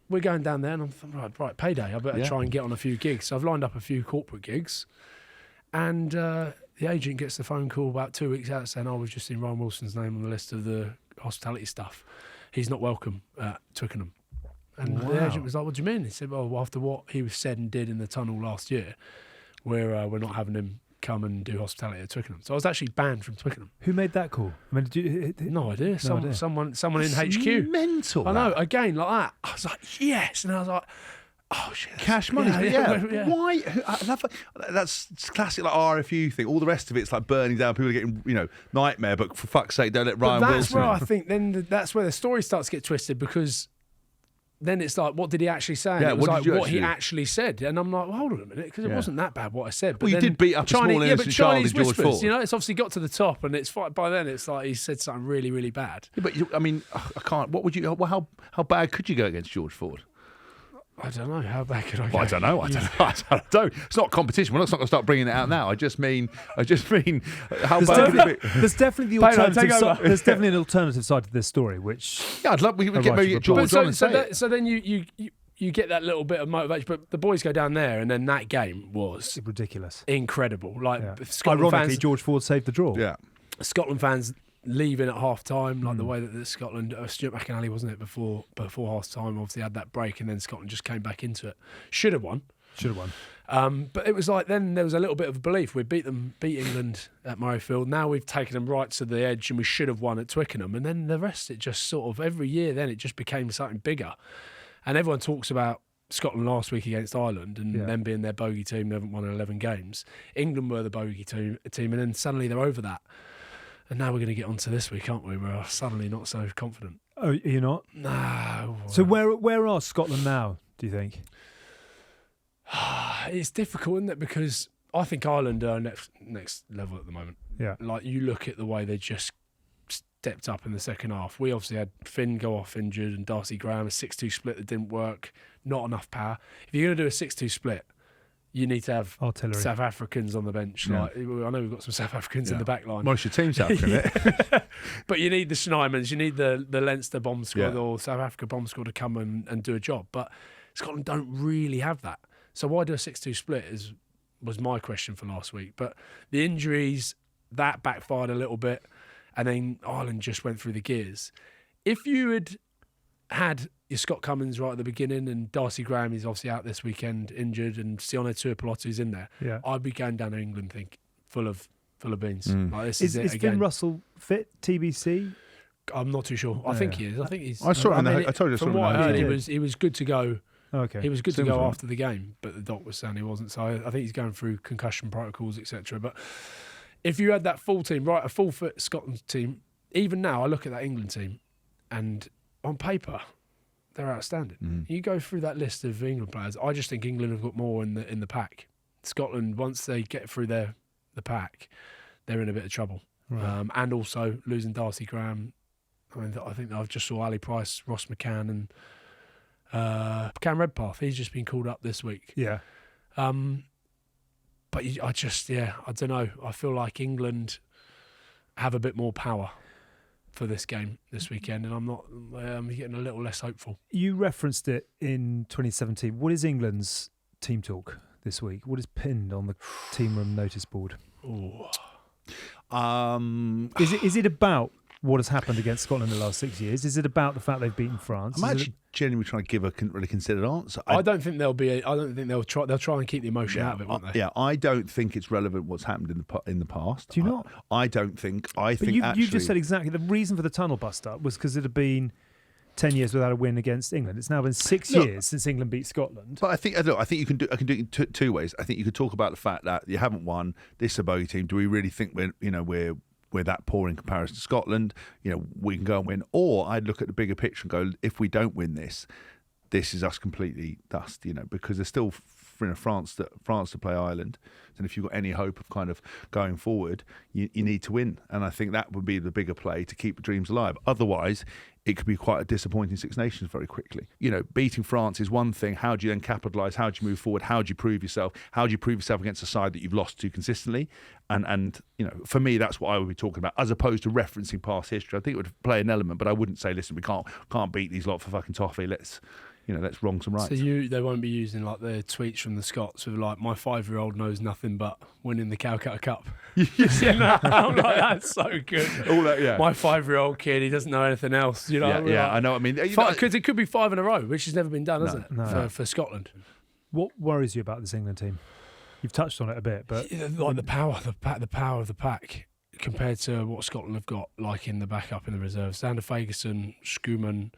We're going down there, and I'm thinking, right, payday. I better Yeah. try and get on a few gigs. So I've lined up a few corporate gigs, and the agent gets the phone call about 2 weeks out saying, we've just seen Ryan Wilson's name on the list of the hospitality stuff. He's not welcome at Twickenham. And the agent was like, what do you mean? He said, well, after what he was said and did in the tunnel last year, we're not having him come and do hospitality at Twickenham. So I was actually banned from Twickenham. Who made that call? I mean, did you? No idea. Someone in HQ. Mental. I know. Again, like that. I was like, yes. And I was like, oh shit. Cash money. Yeah. Why? That's classic like RFU thing. All the rest of it's like burning down. People are getting nightmare. But for fuck's sake, don't let Ryan But that's Wilson. where I think that's where the story starts to get twisted, because then it's like, what did he actually say? And Yeah, it was what like did you what he actually do? actually said. And I'm like, well, hold on a minute, because it wasn't that bad what I said. But Well, you then did beat up a small innocent child in Chinese George whispers, Ford. it's obviously got to the top, and it's by then it's like he said something really, really bad. Yeah, but I mean, I can't. What would you? How bad could you go against George Ford? I don't know. How bad could I go? Well, I don't know. I don't. It's not competition. We're not going to start bringing it out now. I just mean, how There's bad could it be? There's definitely the Payne, alternative take side. over. There's definitely an alternative side to this story, which Yeah, I'd love. We could A get right maybe to get George But on and say it. so then you get that little bit of motivation. But the boys go down there, and then that game was ridiculous. incredible. Like Yeah. Scotland Ironically, fans, George Ford saved the draw. Yeah. Scotland fans leaving at half time, like the way that the Scotland, Stuart McInally, wasn't it, before half time, obviously had that break, and then Scotland just came back into it. Should have won. Should have won. But it was like then there was a little bit of belief. We beat England at Murrayfield. Now we've taken them right to the edge, and we should have won at Twickenham. And then the rest, it just sort of every year then it just became something bigger. And everyone talks about Scotland last week against Ireland and them being their bogey team. They haven't won 11 games. England were the bogey team, and then suddenly they're over that. And now we're going to get onto this week, aren't we? We're suddenly not so confident. Oh, you're not? No. So where are Scotland now, do you think? It's difficult, isn't it? Because I think Ireland are next level at the moment. Yeah. Like, you look at the way they just stepped up in the second half. We obviously had Finn go off injured and Darcy Graham, a 6-2 split that didn't work, not enough power. If you're going to do a 6-2 split, you need to have Artillery. South Africans on the bench. Yeah. Like, I know we've got some South Africans in the back line. Most of your team's out, isn't it? But you need the Schneimans, you need the Leinster bomb squad Yeah. or South Africa bomb squad to come and do a job. But Scotland don't really have that. So why do a 6-2 split was my question for last week. But the injuries, that backfired a little bit, and then Ireland just went through the gears. If you had your Scott Cummins right at the beginning, and Darcy Graham is obviously out this weekend injured, and Sione Tuipulotu's in there, Yeah. I'd be going down to England full of beans. Like, this Is is it again. Finn Russell fit, TBC? I'm not too sure. I think he is. I think he's. I saw it. I told you. I saw From it. what I heard, Yeah. he was good to go. Okay. He was good to Seems go right. after the game, but the doc was saying he wasn't. So I think he's going through concussion protocols, etc. But if you had that full team, right, a full fit Scotland team, even now I look at that England team, and on paper they're outstanding. You go through that list of England players, I just think England have got more in the pack. Scotland, once they get through the pack, they're in a bit of trouble. Right. And also losing Darcy Graham. I mean, I think I've just saw Ali Price, Ross McCann, and Cam Redpath. He's just been called up this week. Yeah. But I don't know. I feel like England have a bit more power for this game this weekend, and I'm getting a little less hopeful. You referenced it in 2017. What is England's team talk this week? What is pinned on the team room notice board? Ooh. Is it about what has happened against Scotland in the last 6 years? Is it about the fact they've beaten France? I'm Is it- actually genuinely trying to give a really considered answer. I don't think they'll try. They'll try and keep the emotion out of it, won't they? Yeah, I don't think it's relevant what's happened in the past. Do you not? I don't think. I But think you actually. just said exactly the reason for the tunnel bust up was because it had been 10 years without a win against England. It's now been 6 years since England beat Scotland. But I think you can do. I can do it two ways. I think you could talk about the fact that you haven't won. This is a bogey team. Do we really think we're that poor in comparison to Scotland? We can go and win. Or I'd look at the bigger picture and go, if we don't win this is us completely dust. Because there's still France to play Ireland, and if you've got any hope of kind of going forward, you need to win. And I think that would be the bigger play to keep the dreams alive. Otherwise, it could be quite a disappointing Six Nations very quickly. You know, beating France is one thing. How do you then capitalise? How do you move forward? How do you prove yourself? How do you prove yourself against a side that you've lost to consistently? And you know, for me, that's what I would be talking about, as opposed to referencing past history. I think it would play an element, but I wouldn't say, listen, we can't beat these lot for fucking toffee. Let's wrong some rights. So they won't be using like the tweets from the Scots with like, my 5-year-old knows nothing but winning the Calcutta Cup. I'm like, that's so good. All that, yeah. My 5-year-old kid, he doesn't know anything else. You know, Yeah, I know what I mean. You know, because it could be 5 in a row, which has never been done, has it? No. For Scotland. What worries you about this England team? You've touched on it a bit, but Like the power of the pack compared to what Scotland have got, like in the backup in the reserves. Sander Fagerson, Schoeman,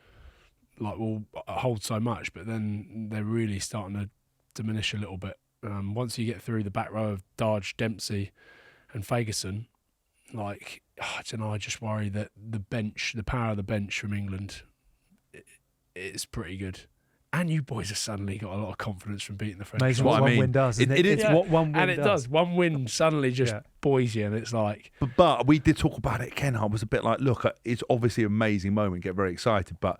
like will hold so much, but then they're really starting to diminish a little bit. Once you get through the back row of Darge, Dempsey, and Fagerson, like I don't know, I just worry that the power of the bench from England, it's pretty good. And you boys have suddenly got a lot of confidence from beating the French. amazing what what I mean. one win does. Isn't It It's is. what one win And it does. One win suddenly just buoys you, and it's like. But we did talk about it. Ken, I was a bit like, look, it's obviously an amazing moment. Get very excited, but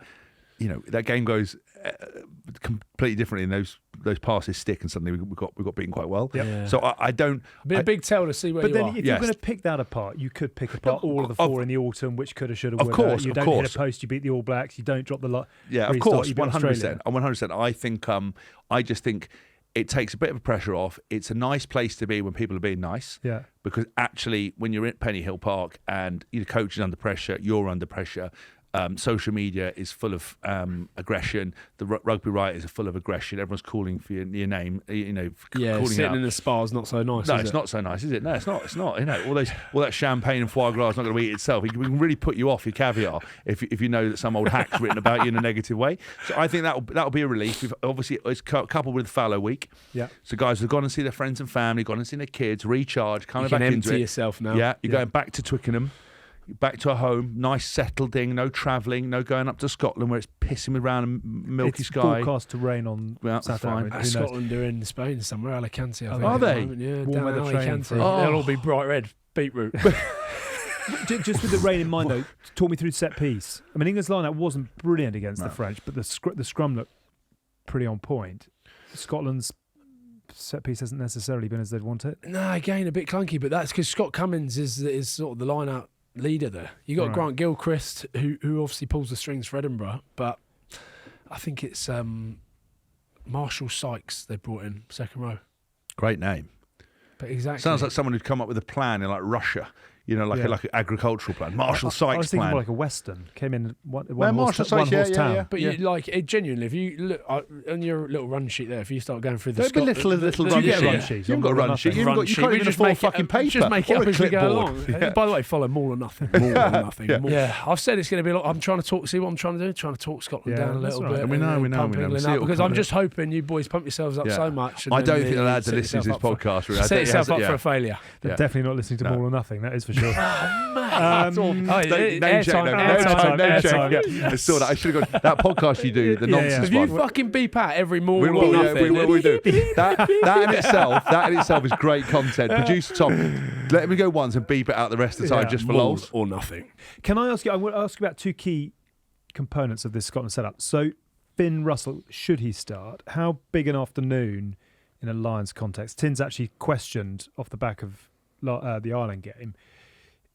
you know that game goes completely differently, and those passes stick, and suddenly we got beaten quite well. Yep. Yeah. So I don't. Be a big tell to see where But you then, are. if Yes. you're going to pick that apart, you could pick apart all of the four in the autumn, which could have, should have. Of course, you of don't course. hit a post, you beat the All Blacks. You don't drop the lot. Yeah, of restart, course, you beat 100%. Australia. 100%. I think. I just think it takes a bit of pressure off. It's a nice place to be when people are being nice. Yeah. Because actually, when you're at Penny Hill Park and your coach is under pressure, you're under pressure. Social media is full of aggression. The rugby writers are full of aggression. Everyone's calling for your name. You know, calling sitting out. in the spa is not so nice. No, is it's it? not so nice, is it? No, it's not. It's not. You know, all that champagne and foie gras is not going to eat itself. It can really put you off your caviar if you know that some old hack's written about you in a negative way. So I think that'll be a relief. Obviously, it's coupled with Fallow Week. Yeah. So guys have gone and see their friends and family, gone and seen their kids, recharge, kind You of can back into empty it. yourself now. Yeah, you're going back to Twickenham. Back to a home, nice settled thing, no travelling, no going up to Scotland where it's pissing around a milky It's sky. forecast to rain on Well, that's Saturday. fine. Who knows? Scotland are in Spain somewhere, Alicante. I think, Are at the they? moment. Yeah, Warm down weather in training Alicante. for- They'll all be bright red beetroot. Just with the rain in mind, though, talk me through set piece. I mean, England's line-out wasn't brilliant against the French, but the scrum looked pretty on point. Scotland's set piece hasn't necessarily been as they'd want it. No, again, a bit clunky, but that's because Scott Cummins is sort of the line-out leader there. You got Right. Grant Gilchrist, who obviously pulls the strings for Edinburgh, but I think it's Marshall Sykes they brought in second row. Great name. But exactly, Sounds like someone who'd come up with a plan in like Russia. You know, like Yeah. like an agricultural plan. Marshall I Sykes was thinking plan. more like a Western. Came in one Marshall horse, Sykes, one horse yeah, town. yeah. But Yeah. you, like it, genuinely, if you look on your little run sheet there, if you start going through the Don't belittle a little run you get sheet. a run sheet? You haven't got a All or run sheet. nothing. You haven't got. You can't even afford fucking paper. Just make it or up a as we go clipboard. along. Yeah. By the way, follow More or Nothing. More or Nothing. Yeah. Yeah, I've said it's going to be a lot. I'm trying to talk. See what I'm trying to do? Trying to talk Scotland Yeah, down a that's little right. bit. And we know, and we know, pump we know. England See up, it'll because come I'm out. just hoping you boys pump yourselves up Yeah. so much. And I then don't think you they're allowed to set listen to this yourself up podcast. Really. I Set think it yourself has- up yeah. for a failure. They're Yeah. definitely not listening to No. All or Nothing, that is for sure. Name check, Airtime, no, airtime, name check. airtime. Yeah. I saw that. I should have got that podcast you do, the Yeah, yeah. nonsense If you one. fucking beep out every More We or will, yeah, Nothing. we do. That in itself is great content. Producer Tom, let me go once and beep it out the rest of the time Yeah. just for More lols. or Nothing. Can I ask you? I want to ask you about two key components of this Scotland setup. So, Finn Russell, should he start? How big an afternoon in a Lions context? Tim's actually questioned off the back of the Ireland game.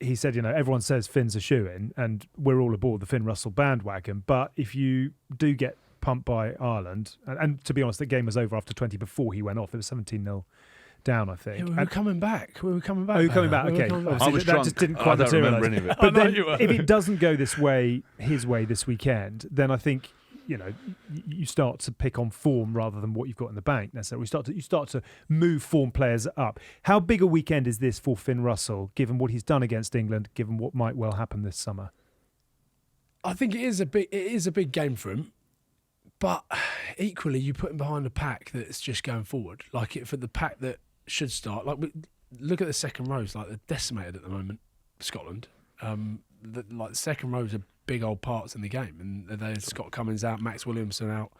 He said, everyone says Finn's a shoo-in, and we're all aboard the Finn Russell bandwagon. But if you do get pumped by Ireland, and to be honest, the game was over after 20 before he went off. It was 17-0 down, I think. Yeah, we were coming back. Oh, you're coming back. We were Okay. coming back. Obviously, I was that drunk. just didn't I quite don't remember materialise. any of it. But I know then, you were. if it doesn't go his way this weekend, then I think you start to pick on form rather than what you've got in the bank necessarily. You start to move form players up. How big a weekend is this for Finn Russell, given what he's done against England, given what might well happen this summer? I think it is a big game for him, but equally you put him behind a pack that's just going forward. Like for the pack that should start. Like look at the second rows, like they're decimated at the moment. Scotland, the second rows are big old parts in the game, and there's Scott Cummins out, Max Williamson out.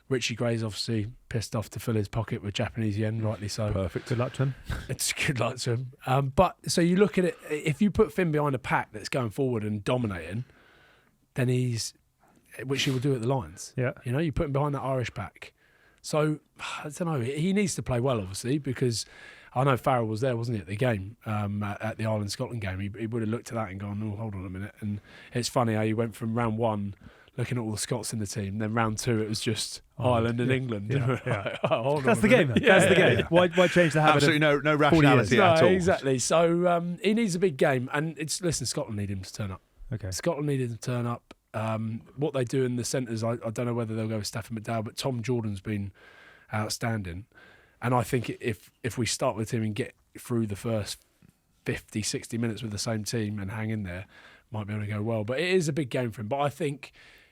Richie Gray's obviously pissed off to fill his pocket with Japanese yen, rightly so. Perfect. Good luck to him. It's good luck to him. But so you look at it, if you put Finn behind a pack that's going forward and dominating, than which he will do at the Lions. Yeah. You know, you put him behind that Irish pack. So, I don't know, he needs to play well, obviously, because I know Farrell was there, wasn't he, at the game, at the Ireland-Scotland game. He would have looked at that and gone, oh, hold on a minute. And it's funny how you went from round 1 looking at all the Scots in the team, then round 2 it was just Ireland and England. Yeah. Oh, That's the game, then. Yeah, That's the game. yeah. Why change the habit? Absolutely no rationality No, at all. exactly. So he needs a big game. And listen, Scotland need him to turn up. Okay. Scotland needed to turn up. What they do in the centres, I don't know whether they'll go with Stafford McDowell, but Tom Jordan's been outstanding. And I think if we start with him and get through the first 50, 60 minutes with the same team and hang in there, might be able to go well. But it is a big game for him. But I think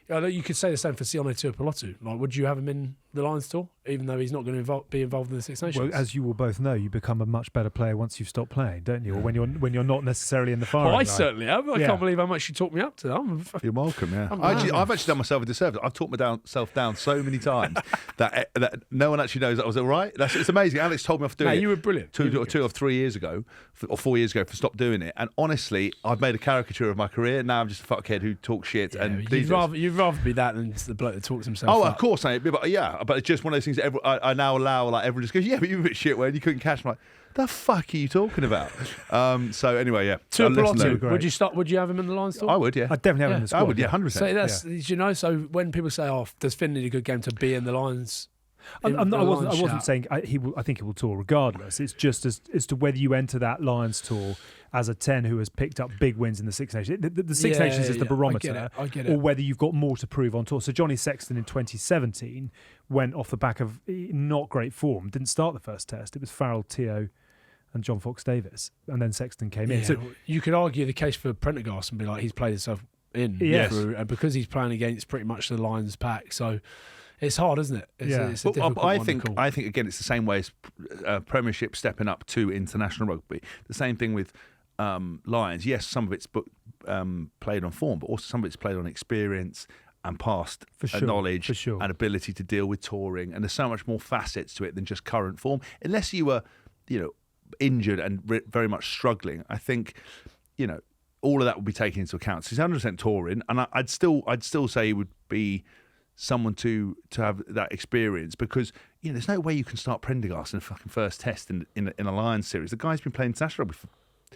you could say the same for Sione Tuipulotu. Like, would you have him in the Lions tour, even though he's not going to be involved in the Six Nations? Well, as you will both know, you become a much better player once you've stopped playing, don't you? Or when you're not necessarily in the firing Well, I line. certainly have. I can't believe how much you talked me up to that. You're welcome, yeah. I'm I've actually done myself a disservice. I've talked myself down so many times that no one actually knows that I was all right. It's amazing. Alex told me off doing it. You were brilliant. 2 or 3 years ago, or 4 years ago, for stop doing it. And honestly, I've made a caricature of my career. Now I'm just a fuckhead who talks shit. Yeah, And you'd rather be that than the bloke that talks himself Oh, up. of course, but it's just one of those things that I now allow, like, everyone just goes, yeah, but you were a bit shit when you couldn't catch. I'm like, the fuck are you talking about? So anyway, yeah. Tuipulotu, would you have him in the Lions tour? I would, yeah. I'd definitely have him in the squad. I would, yeah, 100%. So that's, you know, so when people say, oh, does Finn need a good game to be in the Lions? I wasn't saying I think he will tour regardless. It's just as to whether you enter that Lions tour as a 10 who has picked up big wins in the Six Nations. The Six Nations is the barometer, I get it. or whether you've got more to prove on tour. So Johnny Sexton in 2017 went off the back of not great form, didn't start the first test. It was Farrell, Teo and John Fox-Davis, and then Sexton came in. So you could argue the case for Prendergast and be like, he's played himself in through, and because he's playing against pretty much the Lions pack, so it's hard, isn't it? It's a difficult one to call. I think again, it's the same way as Premiership stepping up to international rugby. The same thing with Lions. Yes, some of it's played on form, but also some of it's played on experience and past knowledge and ability to deal with touring. And there's so much more facets to it than just current form. Unless you were, injured and very much struggling, I think, all of that would be taken into account. So he's 100% touring, and I'd still say he would be someone to have that experience, because there's no way you can start Prendergast in a fucking first test in a Lions series. The guy's been playing international rugby for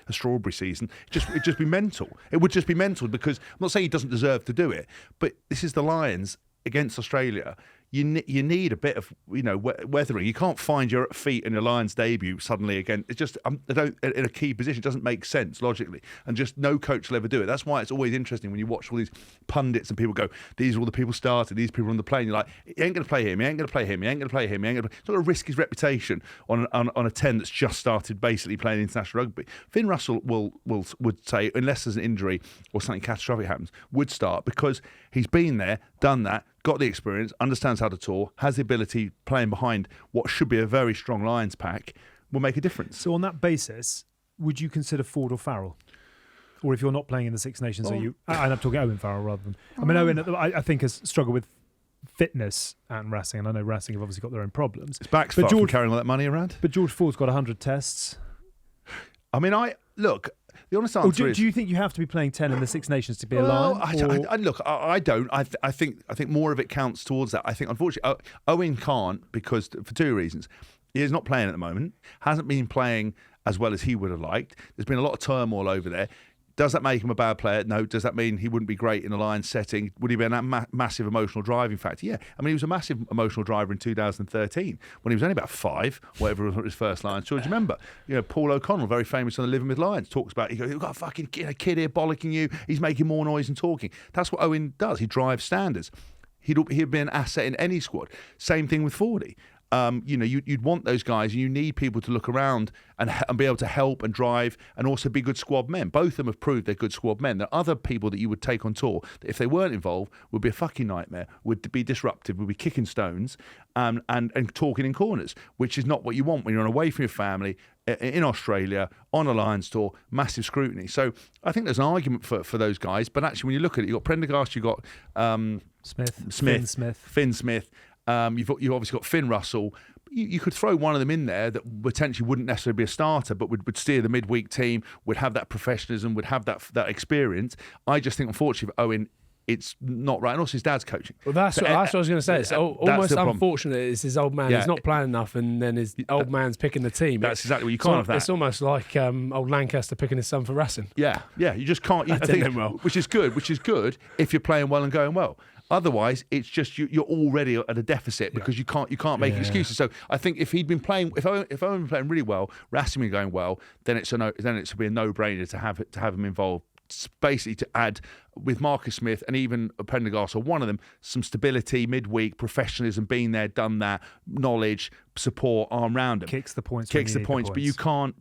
a Strawberry season. It'd just be mental. It would just be mental, because I'm not saying he doesn't deserve to do it, but this is the Lions against Australia. You need a bit of weathering. You can't find your feet in your Lions debut suddenly again. It's just in a key position. It doesn't make sense logically, and just no coach will ever do it. That's why it's always interesting when you watch all these pundits and people go, "These are all the people started. These people on the plane." You're like, "He ain't going to play him. He ain't going to play him. He ain't going to play him. He ain't going to." He's not going to risk his reputation on a 10 that's just started basically playing international rugby. Finn Russell would say, unless there's an injury or something catastrophic happens, would start, because he's been there, done that, got the experience, understands how to tour, has the ability, playing behind what should be a very strong Lions pack, will make a difference. So on that basis, would you consider Ford or Farrell? Or if you're not playing in the Six Nations, and I'm talking Owen Farrell rather than... Owen, I think, has struggled with fitness and Racing, and I know Racing have obviously got their own problems. His back's fucked from carrying all that money around. But George Ford's got 100 tests. I mean, the honest answer is... Do you think you have to be playing 10 in the Six Nations to be a Lion? I don't. I think more of it counts towards that. I think, unfortunately, Owen can't, because for two reasons. He is not playing at the moment, hasn't been playing as well as he would have liked. There's been a lot of turmoil over there. Does that make him a bad player? No. Does that mean he wouldn't be great in a Lions setting? Would he be a massive emotional driving factor? Yeah. I mean, he was a massive emotional driver in 2013 when he was only about 5, whatever was his first Lions tour. Do you remember? Paul O'Connell, very famous on the Living with Lions, talks about, he goes, "You've got a fucking kid here bollocking you. He's making more noise than talking." That's what Owen does. He drives standards. He'd be an asset in any squad. Same thing with Fordy. You'd want those guys, and you need people to look around and be able to help and drive and also be good squad men. Both of them have proved they're good squad men. There are other people that you would take on tour that, if they weren't involved, would be a fucking nightmare, would be disruptive, would be kicking stones and talking in corners, which is not what you want when you're away from your family in Australia on a Lions tour, massive scrutiny. So I think there's an argument for those guys. But actually, when you look at it, you've got Prendergast, you've got Finn Smith. You've obviously got Finn Russell. You could throw one of them in there that potentially wouldn't necessarily be a starter, but would steer the midweek team, would have that professionalism, would have that experience. I just think, unfortunately, for Owen, it's not right. And also his dad's coaching. Well, that's what I was going to say. It's almost the problem. unfortunate. It's his old man. He's not playing enough, and then his old man's picking the team. That's exactly what you can't have that. It's almost like old Lancaster picking his son for Racing. Yeah. You just can't. I think, well. Which is good if you're playing well and going well. Otherwise, it's just you're already at a deficit because you can't make excuses. So I think if he'd been playing, if Owen been playing really well, Racing been going well, then it should be a no-brainer to have him involved. Basically, to add with Marcus Smith and even Prendergast, or one of them, some stability midweek, professionalism, being there, done that, knowledge, support, arm round him, kicks the points, but you can't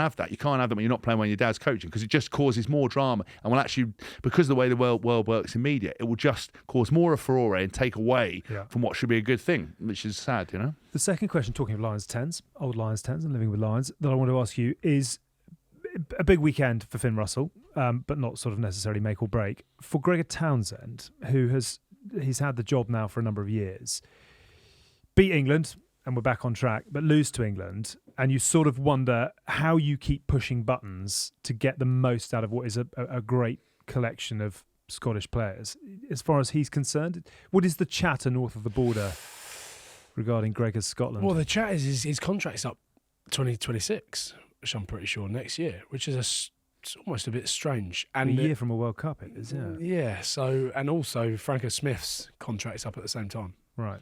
have that. You can't have that when you're not playing when your dad's coaching, because it just causes more drama, and will actually, because of the way the world works in media, it will just cause more of furore and take away from what should be a good thing, which is sad, you know. The second question, talking of Lions 10s, old Lions 10s, and living with Lions, that I want to ask you is a big weekend for Finn Russell, but not sort of necessarily make or break. For Gregor Townsend, he's had the job now for a number of years, beat England, and we're back on track, but lose to England, and you sort of wonder how you keep pushing buttons to get the most out of what is a great collection of Scottish players. As far as he's concerned, what is the chatter north of the border regarding Gregor's Scotland? Well, the chat is his contract's up 2026. Which I'm pretty sure next year, which is it's almost a bit strange. And a year from a World Cup, it is, yeah. Yeah, so, and also Franco Smith's contract's up at the same time. Right.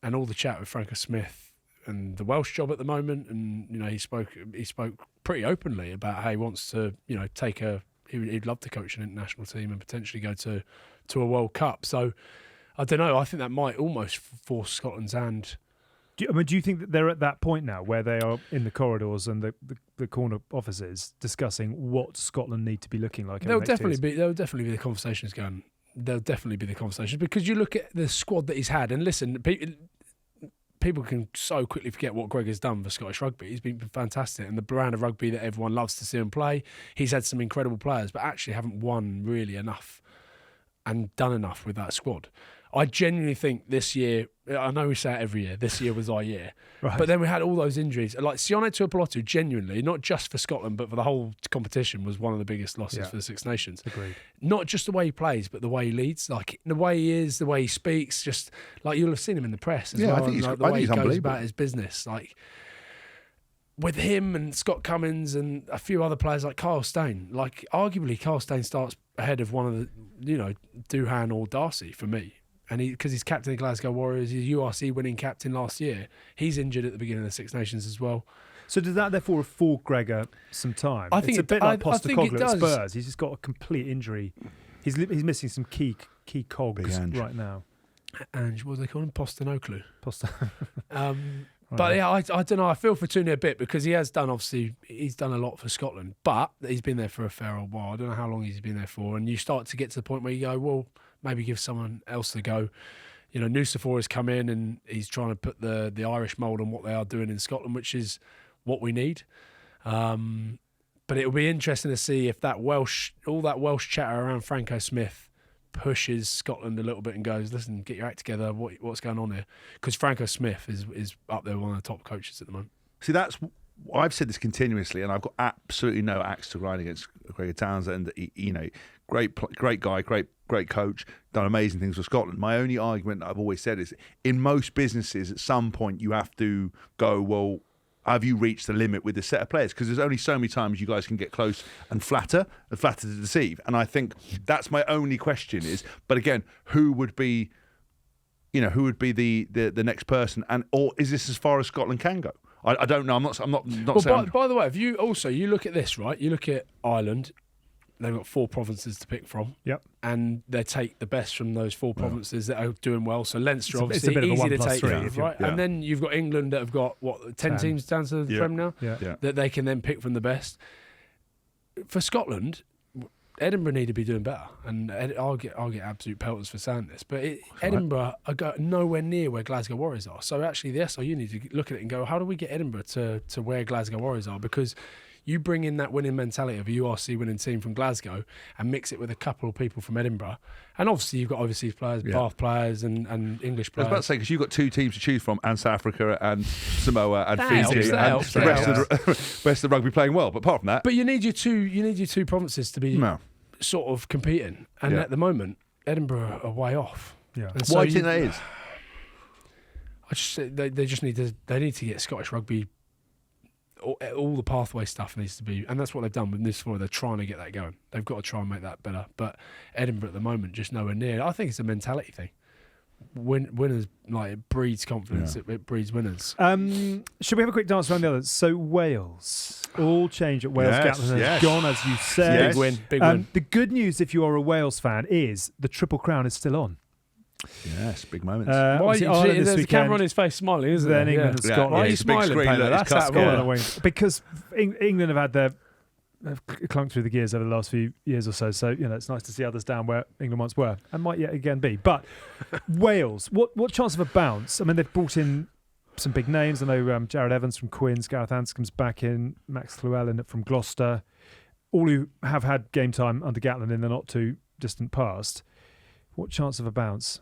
And all the chat with Franco Smith and the Welsh job at the moment, and, you know, he spoke pretty openly about how he wants to, you know, he'd love to coach an international team and potentially go to a World Cup. So, I don't know, I think that might almost force Scotland's hand. Do you think that they're at that point now where they are in the corridors and the corner offices discussing what Scotland need to be looking like? There'll definitely be the conversations going. There'll definitely be the conversations, because you look at the squad that he's had, and listen, people can so quickly forget what Greg has done for Scottish rugby. He's been fantastic, and the brand of rugby that everyone loves to see him play. He's had some incredible players, but actually haven't won really enough and done enough with that squad. I genuinely think this year, I know we say it every year, this year was our year. Right. But then we had all those injuries. Like Sione Tuipulotu, genuinely, not just for Scotland, but for the whole competition, was one of the biggest losses for the Six Nations. Agreed. Not just the way he plays, but the way he leads. Like the way he is, the way he speaks, just like you'll have seen him in the press as well. I think the way he goes about his business. Like with him and Scott Cummins and a few other players like Kyle Steyn. Like arguably Kyle Steyn starts ahead of one of the, you know, Doohan or Darcy for me. And because he's captain of the Glasgow Warriors, he's URC winning captain last year. He's injured at the beginning of the Six Nations as well. So does that therefore afford Gregor some time? I think it's a bit like Postecoglou at does. Spurs. He's just got a complete injury. He's missing some key cogs right now. Ange, what do they call him? Postecoglou. Right. But yeah, I don't know. I feel for Tooney a bit, because he has done, obviously, he's done a lot for Scotland, but he's been there for a fair old while. I don't know how long he's been there for. And you start to get to the point where you go, well, maybe give someone else a go. You know, Nucifora has come in and he's trying to put the Irish mould on what they are doing in Scotland, which is what we need. But it'll be interesting to see if all that Welsh chatter around Franco Smith pushes Scotland a little bit and goes, listen, get your act together. What's going on here? Because Franco Smith is up there, one of the top coaches at the moment. See, I've said this continuously, and I've got absolutely no axe to grind against Gregor Townsend. You know, great guy, great coach, done amazing things for Scotland. My only argument that I've always said is, in most businesses, at some point you have to go, well, have you reached the limit with the set of players? Because there's only so many times you guys can get close and flatter to deceive. And I think that's my only question is, but again, who would be the next person, or is this as far as Scotland can go? I don't know. I'm not saying. By the way, if you look at this, right? You look at Ireland. They've got 4 provinces to pick from. Yep. And they take the best from those 4 provinces that are doing well. So Leinster, it's obviously, a bit easy of a to take, 1+3, right? Yeah. And then you've got England that have got, 10 teams down to the Prem now? Yeah. That they can then pick from the best. For Scotland, Edinburgh need to be doing better. And I'll get absolute pelters for saying this. But Edinburgh are nowhere near where Glasgow Warriors are. So actually, the SRU need to look at it and go, how do we get Edinburgh to where Glasgow Warriors are? Because you bring in that winning mentality of a URC winning team from Glasgow and mix it with a couple of people from Edinburgh. And obviously you've got overseas players, Bath players and English players. I was about to say, because you've got 2 teams to choose from, and South Africa and Samoa and Fiji, and helps. the rest of the rugby playing well. But apart from that... But you need your two provinces to be sort of competing. And at the moment, Edinburgh are way off. Yeah. And Why do you think that is? I just they just need to get Scottish rugby. All the pathway stuff needs to be, and that's what they've done with this for. They're trying to get that going. They've got to try and make that better. But Edinburgh at the moment just nowhere near. I think it's a mentality thing. Winners, like, it breeds confidence. It breeds winners. Should we have a quick dance around the others? So Wales, all change at Wales. Yes, Gatland has yes. gone, as you said. Yes. Big win. The good news, if you are a Wales fan, is the Triple Crown is still on. Yes, big moments. Why Obviously Ireland this there's a weekend, camera on his face smiling, isn't then there? England and Scotland. Why are you it's a big smiling, screen, Payne? look, That's it's that cut one. score. Yeah. Because England have had their clunked through the gears over the last few years or so. So, it's nice to see others down where England once were and might yet again be. But Wales, what chance of a bounce? I mean, they've brought in some big names. I know Jared Evans from Quins, Gareth Anscombe's back in, Max Llewellyn from Gloucester, all who have had game time under Gatland in the not too distant past. What chance of a bounce?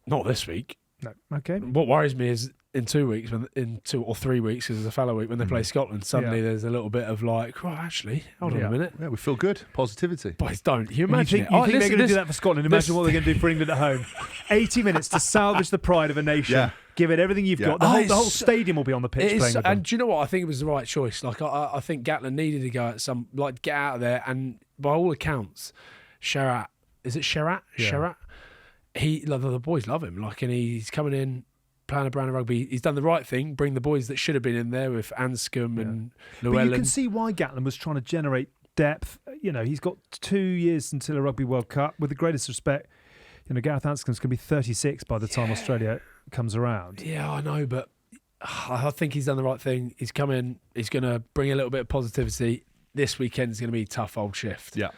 Not this week. No. Okay. What worries me is in 2 weeks, in 2 or 3 weeks, because there's a fallow week when they play Scotland. Suddenly, there's a little bit of like, well, actually, hold on a minute. Yeah, we feel good. Positivity. Boys, don't you You imagine? think they're going to do that for Scotland? Imagine this- what they're going to do for England at home. 80 minutes to salvage the pride of a nation. Yeah. Give it everything you've got. The whole stadium will be on the pitch playing with them. And do you know what? I think it was the right choice. Like, I think Gatland needed to go at get out of there. And by all accounts, Sherat, is it Sherat? Yeah. Sherat? The boys love him. Like, and he's coming in, playing a brand of rugby. He's done the right thing. Bring the boys that should have been in there with Anscombe and Llewellyn. But you can see why Gatland was trying to generate depth. He's got 2 years until a Rugby World Cup. With the greatest respect, Gareth Anscombe's going to be 36 by the time Australia comes around. Yeah, I know, but I think he's done the right thing. He's come in. He's going to bring a little bit of positivity. This weekend's going to be a tough old shift. Yeah.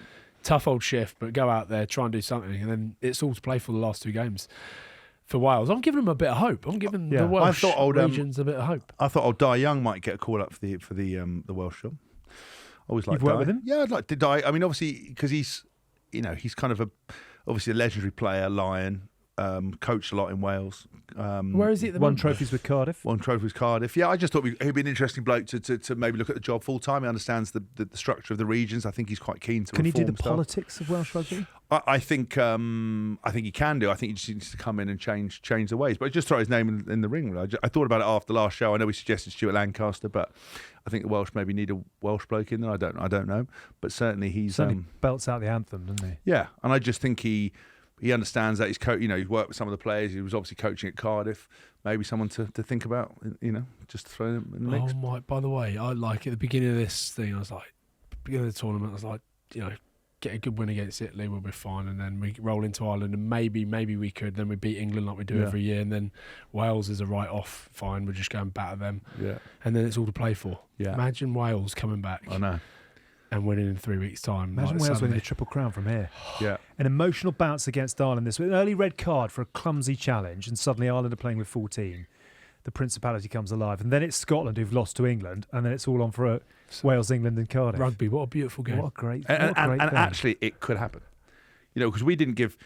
Tough old shift, but go out there, try and do something, and then it's all to play for the last 2 games. For Wales, I'm giving them a bit of hope. I'm giving the Welsh regions a bit of hope. I thought old Di Young might get a call up for the Welsh job. Always like You've worked with him? Yeah, I'd like to Di. I mean, obviously, because he's kind of obviously a legendary player, Lion, coached a lot in Wales. Where is he at the Won moment? trophies with Cardiff. Won trophies with Cardiff. Yeah, I just thought he'd be an interesting bloke to maybe look at the job full time. He understands the structure of the regions. I think he's quite keen to. Can he do the reform stuff. politics of Welsh rugby? I think he can do. I think he just needs to come in and change the ways. But just throw his name in the ring. I thought about it after the last show. I know we suggested Stuart Lancaster, but I think the Welsh maybe need a Welsh bloke in there. I don't know, but certainly he's Certainly belts out the anthem, doesn't he? yeah. And I just think he understands that he's he's worked with some of the players. He was obviously coaching at Cardiff. Maybe someone to think about. Just throw him in the mix. Oh my! By the way, I like at the beginning of this thing, I was like, beginning of the tournament, I was like, get a good win against Italy, we'll be fine, and then we roll into Ireland, and maybe we could. Then we beat England like we do every year, and then Wales is a write-off. Fine, we'll just go and batter them. Yeah. And then it's all to play for. Yeah. Imagine Wales coming back I know. and winning in 3 weeks' time. Imagine Wales winning the Triple Crown from here. Yeah. An emotional bounce against Ireland this week. An early red card for a clumsy challenge, and suddenly Ireland are playing with 14. The Principality comes alive. And then it's Scotland who've lost to England, and then it's all on for Wales, England and Cardiff. Rugby, what a beautiful game. What a great And thing. actually, it could happen. Because we didn't give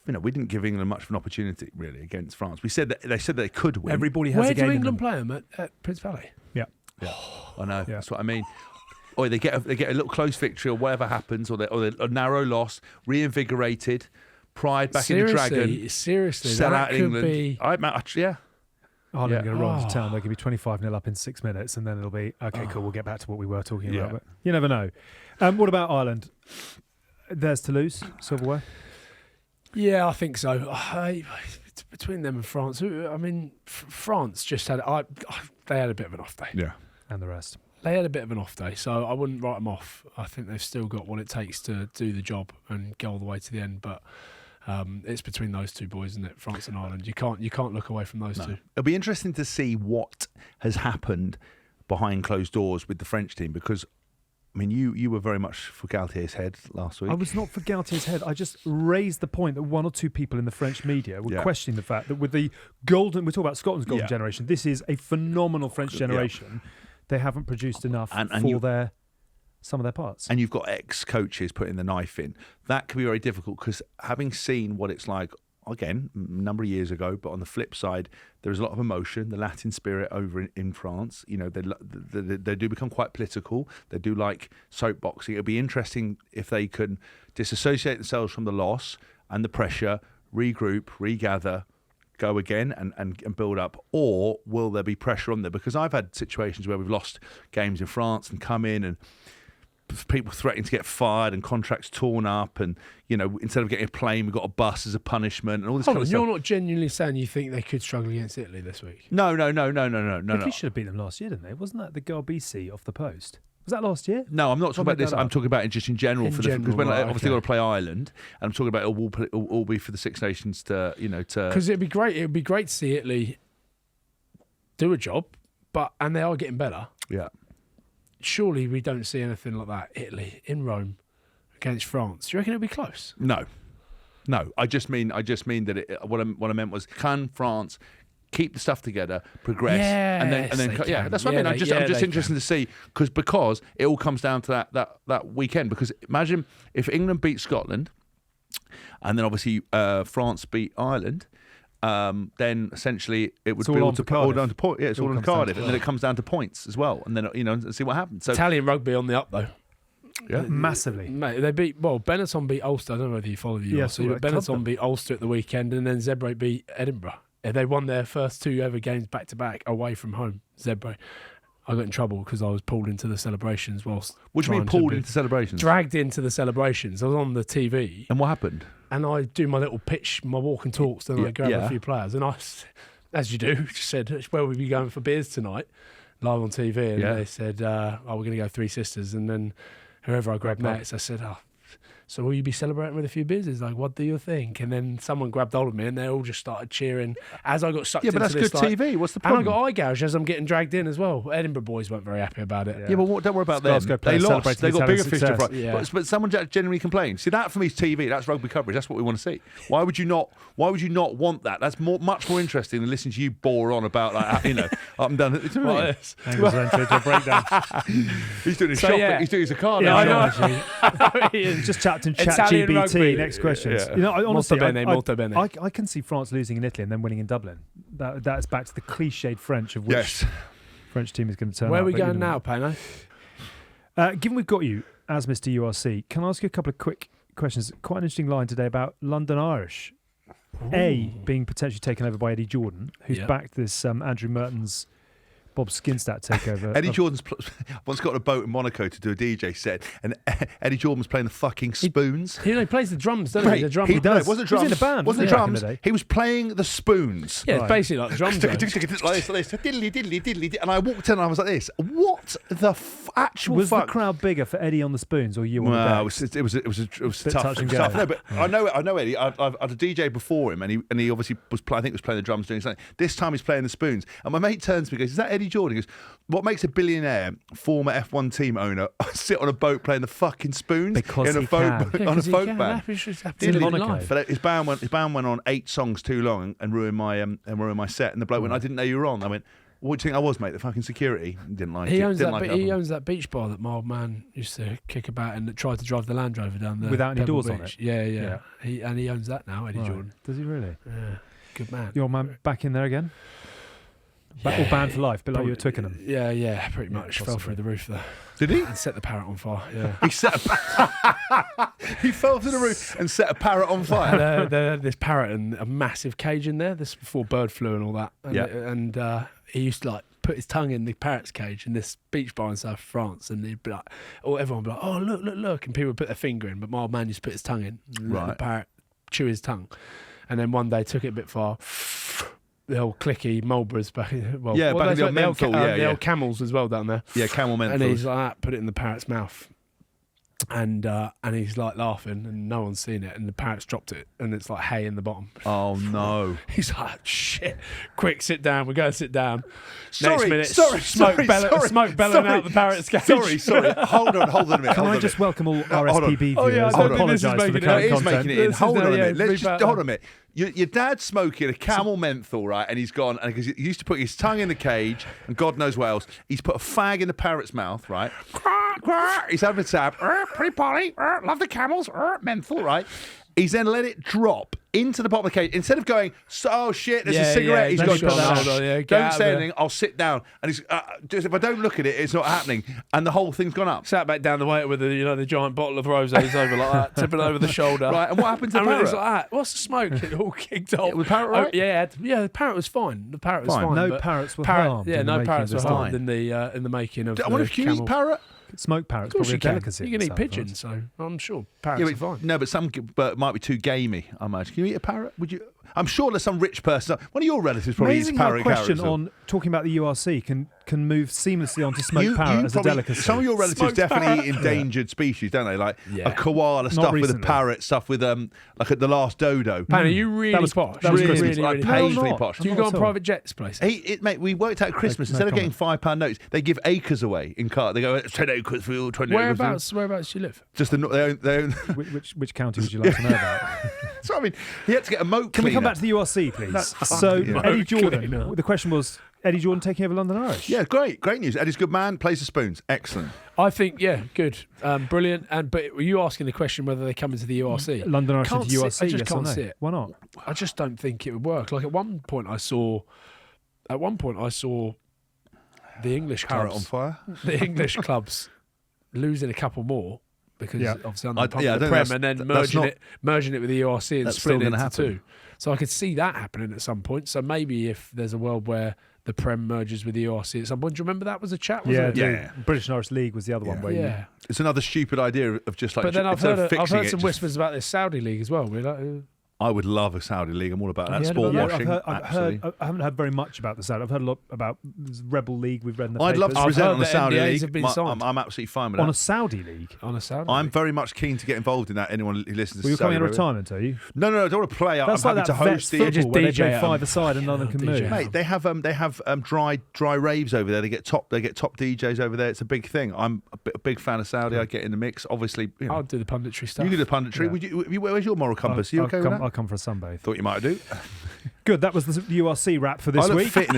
England much of an opportunity really against France. They said they could win. Everybody has Where a game do in England them. play them at Principality? Yeah. I know. Yeah. That's what I mean. Or they get a little close victory, or whatever happens, or a narrow loss, reinvigorated, pride back in the dragon. Seriously, Sell that out could England. be. Ireland Yeah. are going to roll into town. They're going to be 25-0 up in 6 minutes, and then it'll be, okay, cool, we'll get back to what we were talking about. But you never know. What about Ireland? Theirs to lose, silverware? Yeah, I think so. Between them and France, I mean, France just had. They had a bit of an off day. Yeah. And the rest. They had a bit of an off day, so I wouldn't write them off. I think they've still got what it takes to do the job and go all the way to the end. But it's between those two boys, isn't it? France and Ireland. You can't look away from those two. It'll be interesting to see what has happened behind closed doors with the French team, because I mean, you were very much for Galtier's head last week. I was not for Galtier's head. I just raised the point that one or two people in the French media were questioning the fact that with the golden, we're talking about Scotland's golden generation, this is a phenomenal French generation. They haven't produced enough for some of their parts. And you've got ex-coaches putting the knife in. That can be very difficult, because having seen what it's like, again, a number of years ago, but on the flip side, there's a lot of emotion, the Latin spirit over in France. They do become quite political. They do like soapboxing. It'll be interesting if they can disassociate themselves from the loss and the pressure, regroup, regather, go again and build up? Or will there be pressure on there? Because I've had situations where we've lost games in France and come in and people threatening to get fired and contracts torn up, and instead of getting a plane, we've got a bus as a punishment and all this kind of stuff. You're not genuinely saying you think they could struggle against Italy this week? No. Italy should have beat them last year, didn't they? Wasn't that the goal BC off the post? Was that last year? No, I'm not talking about this. I'm talking about it just in general. Because when obviously got to play Ireland, and I'm talking about it will all be for the Six Nations to. Because it'd be great. It'd be great to see Italy do a job, and they are getting better. Yeah. Surely we don't see anything like that. Italy in Rome against France. Do you reckon it'll be close? No. I just mean that what I meant was, can France keep the stuff together, progress, and then that's what I mean. I'm just interested to see because it all comes down to that weekend. Because imagine if England beat Scotland, and then obviously France beat Ireland. Then essentially it would be all down to points. Yeah, it's all on Cardiff, and then it comes down to points as well, and then see what happens. So Italian rugby on the up though. Yeah, massively. Mate, they beat Benetton beat Ulster. I don't know whether you follow the UFC, but Benetton beat Ulster at the weekend, and then Zebre beat Edinburgh. They won their first 2 ever games back to back away from home. Zebre. I got in trouble because I was pulled into the celebrations whilst. What do you mean pulled into celebrations? Dragged into the celebrations. I was on the TV. And what happened? And I do my little pitch, my walk and talks, then I grab a few players. And I, as you do, just said, where will we be going for beers tonight? Live on TV. And they said, we're going to go Three Sisters. And then whoever I grabbed next, I said, so will you be celebrating with a few beers? He's like, what do you think? And then someone grabbed hold of me and they all just started cheering as I got sucked into this. Yeah, but that's good TV. What's the problem? And I got eye gouge as I'm getting dragged in as well. Edinburgh boys weren't very happy about it. Yeah, but don't worry about them. They lost. They got bigger fish to fry. Yeah. But someone genuinely complained. See, that for me is TV. That's rugby coverage. That's what we want to see. Why would you not want that? That's much more interesting than listening to you bore on about up and down. It's a breakdown. He's doing his shopping. Yeah. He's doing his car now. Yeah, I know. Just tapped in ChatGPT. Next questions. Yeah. Honestly, molto bene. I can see France losing in Italy and then winning in Dublin. That's back to the cliched French of which French team is going to turn. Where are we going now, Pano? Given we've got you as Mr. URC, can I ask you a couple of quick questions? Quite an interesting line today about London Irish. Ooh. Being potentially taken over by Eddie Jordan, who's backed this Andrew Merton's Bob Skinstad takeover. Eddie Jordan's once got on a boat in Monaco to do a DJ set, and Eddie Jordan was playing the fucking spoons. He plays the drums, doesn't he? The drums. He does. No, it wasn't drums. He was in a band. Wasn't drums. He was playing the spoons. Yeah, it's basically like the drums. Like this, diddly, diddly, diddly. And I walked in and I was like this. What the actual was fuck? The crowd bigger for Eddie on the spoons or you on the decks? It was tough. Touch and go. No, but I know Eddie. I've had a DJ before him, and he obviously was. I think he was playing the drums, doing something. This time he's playing the spoons, and my mate turns to me and goes, "Is that Eddie Jordan?" He goes, "What makes a billionaire, former F1 team owner, sit on a boat playing the fucking spoons because in a folk band?" But his band went on 8 songs too long and ruined my set. And the bloke went, "I didn't know you were on." I went, "What do you think I was, mate? The fucking security." He didn't like it. He owns that beach bar that my old man used to kick about and that tried to drive the Land Rover down there without any Pebble doors Beach. on it. Yeah. He owns that now, Eddie Jordan. Does he really? Yeah, good man. Your man back in there again? Or banned for life, bit like you were Twickenham. Yeah, pretty much. Fell through the roof there. Did he? And set the parrot on fire. Yeah. He fell through the roof and set a parrot on fire. They had this parrot and a massive cage in there. This before bird flu and all that. And he used to put his tongue in the parrot's cage in this beach bar in South France, and he'd be like, everyone would be like, "Oh, look," and people would put their finger in, but my old man used to put his tongue in, and let the parrot chew his tongue, and then one day took it a bit far. The old clicky Marlboroughs back in the old camels as well down there. Yeah, camel menthol. And he's like that, put it in the parrot's mouth. And he's like laughing and no one's seen it, and the parrot's dropped it and it's like hay in the bottom. Oh no. He's like, shit, quick, sit down, we're going to sit down. Sorry, next minute, smoke bellowing out the parrot's cage. Sorry, hold on a minute. Can I just welcome all RSPB viewers? I apologise for the current content. Making it in. Hold on a minute. Let's just hold on a minute. Your dad's smoking a camel menthol, right? And he's gone, and because he used to put his tongue in the cage, and God knows what else. He's put a fag in the parrot's mouth, right? He's having a tap. Pretty Polly, love the camels, menthol, right? He's then let it drop into the bottom of the cage. Instead of going, oh shit, there's a cigarette. He's don't got put that stash. on, get Don't out say of anything. I'll sit down. And he's, just if I don't look at it, it's not happening. And the whole thing's gone up. Sat back down the waiter with the giant bottle of rosés over like that, tipping over the shoulder. Right, and what happened to the And parrot? it's like that. What's the smoke? It all kicked off. Was the parrot right? Yeah, the parrot was fine. The parrot was Fine. fine. No but parrots were harmed. Yeah, in the no making parrots of were this harmed line. in the making of I wonder the if you camel. eat parrot. Smoked parrots, Of course probably a you can. delicacy. You can eat in pigeon, South so I'm sure parrots Yeah, are fine. no, but but it might be too gamey. I imagine. Can you eat a parrot? Would you? I'm sure there's some rich person. One of your relatives probably eats Amazing how parrot. a question carrots. on talking about the URC can move seamlessly onto smoked parrot as a delicacy. Some of your relatives Smoked definitely parrot. eat endangered species, don't they? Like Yeah. a koala stuff with a recently. parrot, stuff with like at the last dodo. Pan, are you really That was- posh? that was really, Christmas. really, Like really No, I'm paisley not. posh. Do you I'm go not on at all. private jets places? Mate, we worked out at Christmas. No Instead of getting comment. £5 notes, they give acres away in car. They go, it's 10 acres for you, 20 acres. Whereabouts do you live? Just they own. Which county would you like to know about? So I mean, he had to get a moat Can we come cleaner. back to the URC, please? So yeah. Eddie Moat Jordan. cleaner. The question was Eddie Jordan taking over London Irish. Yeah, great news. Eddie's a good man. Plays the spoons. Excellent. I think, yeah, good, brilliant. But were you asking the question whether they come into the URC? London Irish Can't into see- URC. I just yes or can't no? see it. Why not? I just don't think it would work. Like at one point, I saw the English Parrot clubs, on fire. the English clubs losing a couple more because Yeah. obviously under I the don't Prem know, and then that's merging it with the URC and That's still splitting it gonna into happen. two. So I could see that happening at some point. So maybe if there's a world where the Prem merges with the URC at some point, do you remember that was a chat? Wasn't Yeah, it? Yeah. the British and Irish League was the other one where you Yeah. It's another stupid idea of just like. But then I've instead of heard fixing some it, just- whispers about this Saudi league as well. We're like, I would love a Saudi league. I'm all about that. you heard Sport about that? washing. I've absolutely. heard. I haven't heard very much about the Saudi. I've heard a lot about this Rebel League. We've read in the I'd love papers. to present heard on the that Saudi NDAs league. have been signed. I'm absolutely fine with on a that. Saudi league. on a Saudi I'm league. very much keen to get involved in that. Anyone who listens to Well, you're coming Saudi out of Arabia. retirement, are you? No, I don't want to play. That's I'm like happy that to vets host the. football just where they DJ play at five them. aside and none of them can DJ. move. Mate, they have dry raves over there. They get top DJs over there. It's a big thing. I'm a big fan of Saudi. I get in the mix. Obviously, you know, I'll do the punditry stuff. you do the punditry. Yeah. Would where's your moral compass? You okay with that? I'll come for a sunbathe. Thought you might do. Good. That was the URC wrap for this I look week. fit in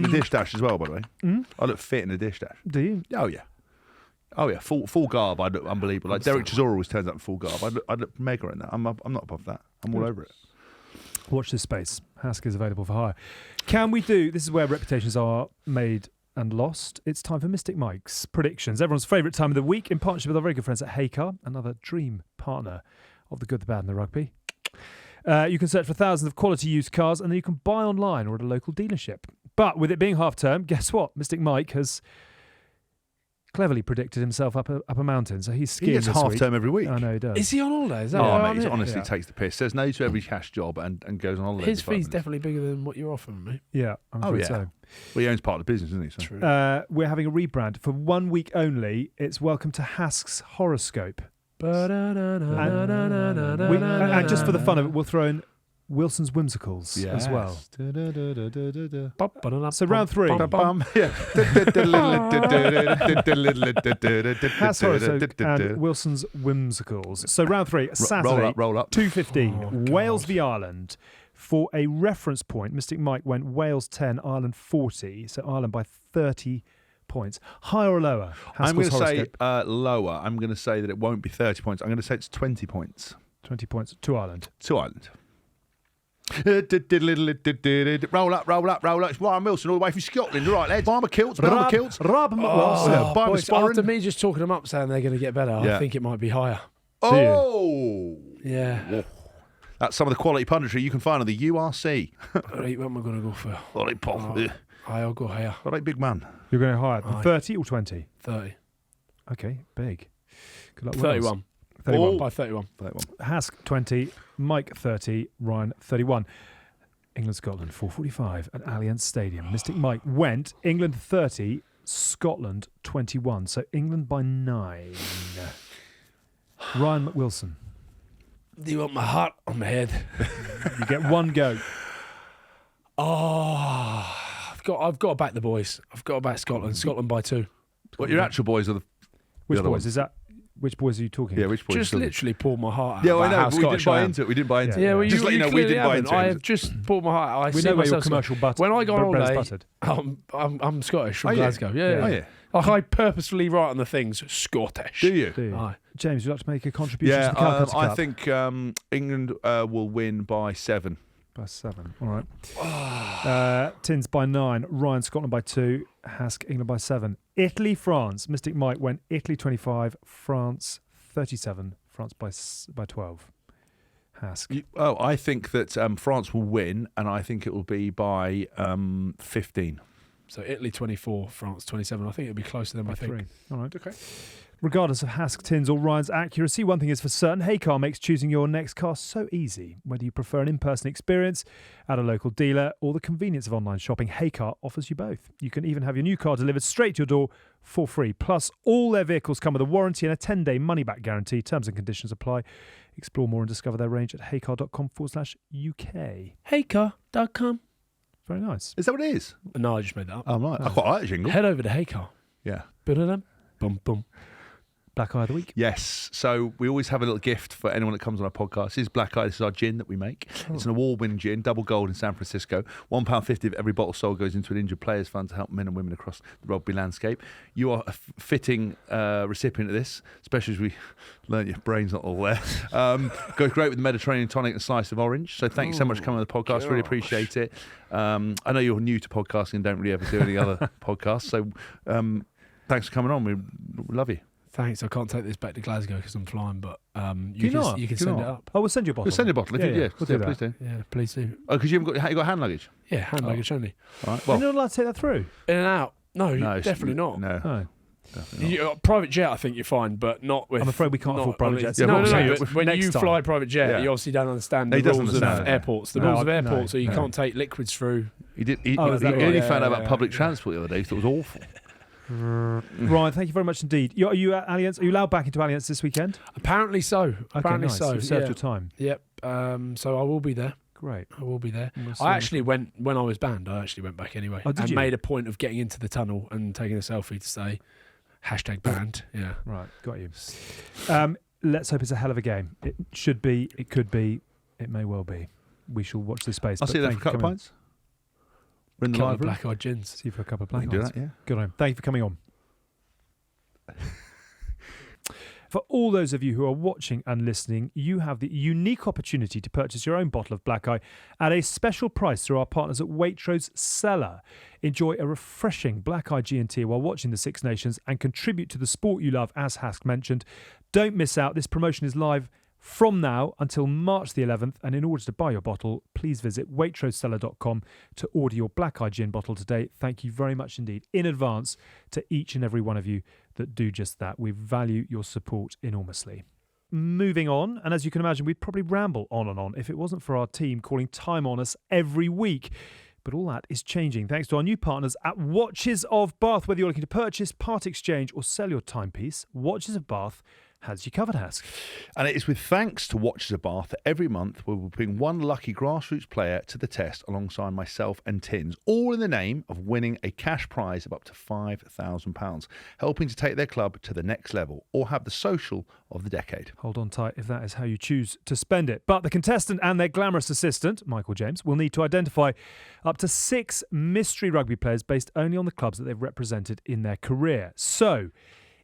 a dish dash as well, by the way. I look fit in a dish dash. Do you? Oh yeah. Full garb. I look unbelievable. Like Derek Chisora always turns up in full garb. I look mega in that. I'm not above that. I'm all over it. Watch this space. Hask is available for hire. Can we do? This is where reputations are made and lost. It's time for Mystic Mike's predictions. Everyone's favourite time of the week in partnership with our very good friends at heycar, another dream partner of the good, the bad, and the rugby. You can search for thousands of quality used cars and then you can buy online or at a local dealership. But with it being half term, guess what? Mystic Mike has cleverly predicted himself up a mountain. So he's He skiing gets this half week. term every week. I know he does. Is he on holiday? Is that Oh, why mate, I'm he here? honestly Yeah. takes the piss. Says no to every cash job and goes on holiday. His for 5 fee's minutes. definitely bigger than what you're offering me. Yeah, I'm Oh, afraid yeah. so. Well, he owns part of the business, doesn't he? So. True. We're having a rebrand for 1 week only. It's Welcome to Hask's Horoscope. And just for the fun of it, we'll throw in Wilson's Whimsicals as well. So round three. Bum. Yeah. Has Horoscope and Wilson's Whimsicals. So round three, Saturday, Roll up. 2:15, Wales v Ireland. For a reference point, Mystic Mike went Wales 10, Ireland 40. So Ireland by 30 points. Higher or lower? I'm going Haskell's to say horoscope. lower. I'm going to say that it won't be 30 points. I'm going to say it's 20 points 20 points to Ireland. to Ireland. Roll up. It's Ryan Wilson all the way from Scotland. All right, lads. Barber kilts. Rob Wilson. Wilson. Boys, after me just talking them up saying they're going to get better, Yeah. I think it might be higher. Oh. Yeah. That's some of the quality punditry you can find on the URC. Right, what am I going to go for? All right, Paul. I'll go higher. All right, big man. You're going higher. Aye. 30 or 20? 30. Okay, big. Good luck. 31. 31. By 31. Hask 20, Mike 30, Ryan 31. England Scotland 4:45 at Allianz Stadium. Mystic Mike went England 30, Scotland 21. So England by 9. Ryan McWilson, Do you want my heart on my head? you get one go. Oh, I've got to back the boys. I've got to back Scotland. Scotland by 2. What your actual boys are the Which other boys one. is that? Which boys are you talking? Yeah, which boys? Just literally poured my heart out. Yeah, well, I about know. how But we didn't Scottish buy I am. into it. We didn't buy into Yeah, it. well, Just let you know, we clearly didn't buy haven't. into I it. have just poured my heart. I We see know where your myself commercial butter. when I go on bread is holiday, buttered. I'm Scottish from Oh, yeah. Glasgow. Yeah, Oh, yeah. I purposefully write on the things Scottish. Do you? Do you? Aye. James, would you like to make a contribution Yeah, to the Calcutta Cup? I think England will win by 7. By 7. All right. Tins by 9. Ryan, Scotland by 2. Hask, England by 7. Italy, France. Mystic Mike went Italy 25, France 37. France by 12. Hask. I think that France will win, and I think it will be by 15. So Italy 24, France 27. I think it'll be closer than I think. 3. All right. Okay. Regardless of Hask, Tins or Ryan's accuracy, one thing is for certain, heycar makes choosing your next car so easy. Whether you prefer an in-person experience at a local dealer or the convenience of online shopping, heycar offers you both. You can even have your new car delivered straight to your door for free. Plus, all their vehicles come with a warranty and a 10-day money-back guarantee. Terms and conditions apply. Explore more and discover their range at heycar.com/UK. Heycar.com. Very nice. Is that what it is? No, I just made that up. Oh, right. I quite like the jingle. Head over to Heycar. Yeah. Bum, bum. Black Eye of the Week. Yes. So we always have a little gift for anyone that comes on our podcast. This is Black Eye. This is our gin that we make. It's an award-winning gin, double gold in San Francisco. £1.50 of every bottle sold goes into an injured players fund to help men and women across the rugby landscape. You are a fitting recipient of this, especially as we learn your brain's not all there. Goes great with the Mediterranean tonic and slice of orange. So thanks so much for coming on the podcast. Really appreciate it. I know you're new to podcasting and don't really ever do any other podcasts. So thanks for coming on. We love you. Thanks. I can't take this back to Glasgow because I'm flying, but you can not? send it up. Oh, we'll send you a bottle. We'll send you a bottle. If Yeah, you, yeah. yeah, We'll do please that. do. Yeah, please do. Oh, because you got hand luggage. Yeah, hand luggage only. All right. Well, Well, you're not allowed to take that through. In and out. No, no, definitely not. No, Oh. definitely not. Private jet, I think you're fine, but not with. I'm afraid we can't not afford private on- jets. Yeah, No, but no, I'm saying no. it But when next you time. fly private jet, Yeah. you obviously don't understand He the doesn't rules of understand. airports. The No, rules of no, airports, so you no. can't take liquids through. He did. He Oh, is that only right? found out Yeah, about yeah, public yeah. transport the other day. Thought it was awful. Ryan, thank you very much indeed. Are you at Allianz? Are you allowed back into Allianz this weekend? Apparently so. Apparently okay, nice. so. You've served yeah. your time. Yep. So I will be there. Great. I will be there. We'll see I you actually went when I was banned. I actually went back anyway, Oh, did and you? made a point of getting into the tunnel and taking a selfie to say #banned. Yeah. Right, got you. Let's hope it's a hell of a game. It should be. It could be. It may well be. We shall watch this space. I'll but see you there thank for a couple of coming. pints. We're in the Couple live of room. black-eyed gins. See you for a couple of We black can do eyes. that, yeah. Good on him. Thank you for coming on. For all those of you who are watching and listening, you have the unique opportunity to purchase your own bottle of Black Eye at a special price through our partners at Waitrose Cellar. Enjoy a refreshing Black Eye G&T while watching the Six Nations and contribute to the sport you love, as Hask mentioned. Don't miss out. This promotion is live from now until March the 11th, and in order to buy your bottle, please visit waitrosecellar.com to order your Black Eye Gin bottle today. Thank you very much indeed in advance to each and every one of you that do just that. We value your support enormously. Moving on, and as you can imagine, we'd probably ramble on and on if it wasn't for our team calling time on us every week. But all that is changing thanks to our new partners at Watches of Bath. Whether you're looking to purchase, part exchange or sell your timepiece, Watches of Bath has you covered, Hask. And it is with thanks to Watches of Bath that every month we will bring one lucky grassroots player to the test alongside myself and Tins, all in the name of winning a cash prize of up to £5,000, helping to take their club to the next level or have the social of the decade. Hold on tight if that is how you choose to spend it. But the contestant and their glamorous assistant, Michael James, will need to identify up to 6 mystery rugby players based only on the clubs that they've represented in their career. So,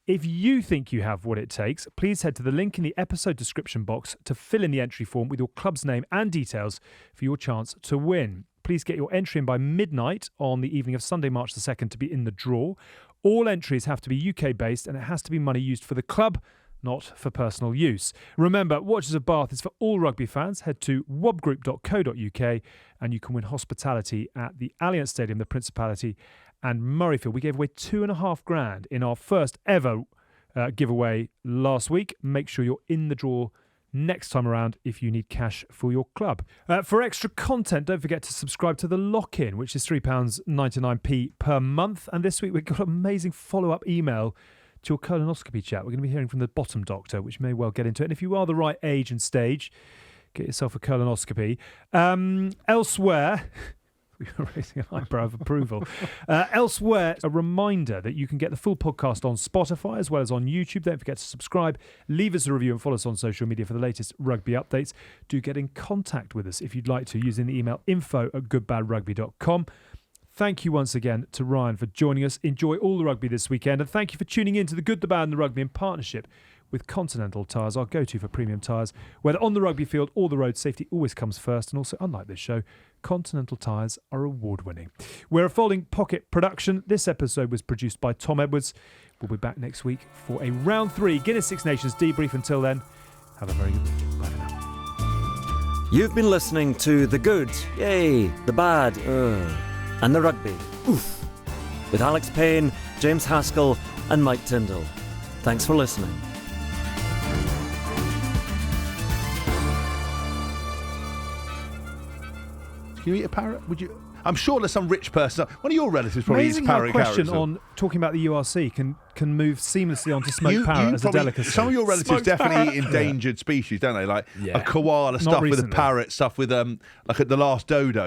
if you think you have what it takes, please head to the link in the episode description box to fill in the entry form with your club's name and details for your chance to win. Please get your entry in by midnight on the evening of Sunday, March the 2nd to be in the draw. All entries have to be UK-based and it has to be money used for the club, not for personal use. Remember, Watches of Bath is for all rugby fans. Head to wobgroup.co.uk and you can win hospitality at the Allianz Stadium, the Principality and Murrayfield. We gave away $2,500 in our first ever giveaway last week. Make sure you're in the draw next time around if you need cash for your club. For extra content, don't forget to subscribe to the Lock-In, which is £3.99p per month. And this week we've got an amazing follow-up email to your colonoscopy chat. We're going to be hearing from the bottom doctor, which may well get into it. And if you are the right age and stage, get yourself a colonoscopy. Elsewhere... We were raising an eyebrow of approval. Elsewhere, a reminder that you can get the full podcast on Spotify as well as on YouTube. Don't forget to subscribe, leave us a review and follow us on social media for the latest rugby updates. Do get in contact with us if you'd like to using the email info@goodbadrugby.com. Thank you once again to Ryan for joining us. Enjoy all the rugby this weekend, and thank you for tuning in to The Good, The Bad and The Rugby in partnership with Continental Tyres, our go-to for premium tyres. Whether on the rugby field or the road, safety always comes first, and also, unlike this show, Continental Tyres are award-winning. We're a Folding Pocket production. This episode was produced by Tom Edwards. We'll be back next week for a Round 3 Guinness Six Nations debrief. Until then, have a very good week. Bye for now. You've been listening to The Good, Yay, The Bad, and The Rugby, Oof, with Alex Payne, James Haskell and Mike Tindall. Thanks for listening. Can you eat a parrot? Would you? I'm sure there's some rich person. One of your relatives probably eats Amazing how a parrot question carrots. on talking about the URC can move seamlessly onto smoked parrot as a delicacy. Some of your relatives Smoked definitely parrot. eat endangered species, don't they? Like Yeah. a koala Not stuff with a recently. parrot, stuff with like at the last dodo.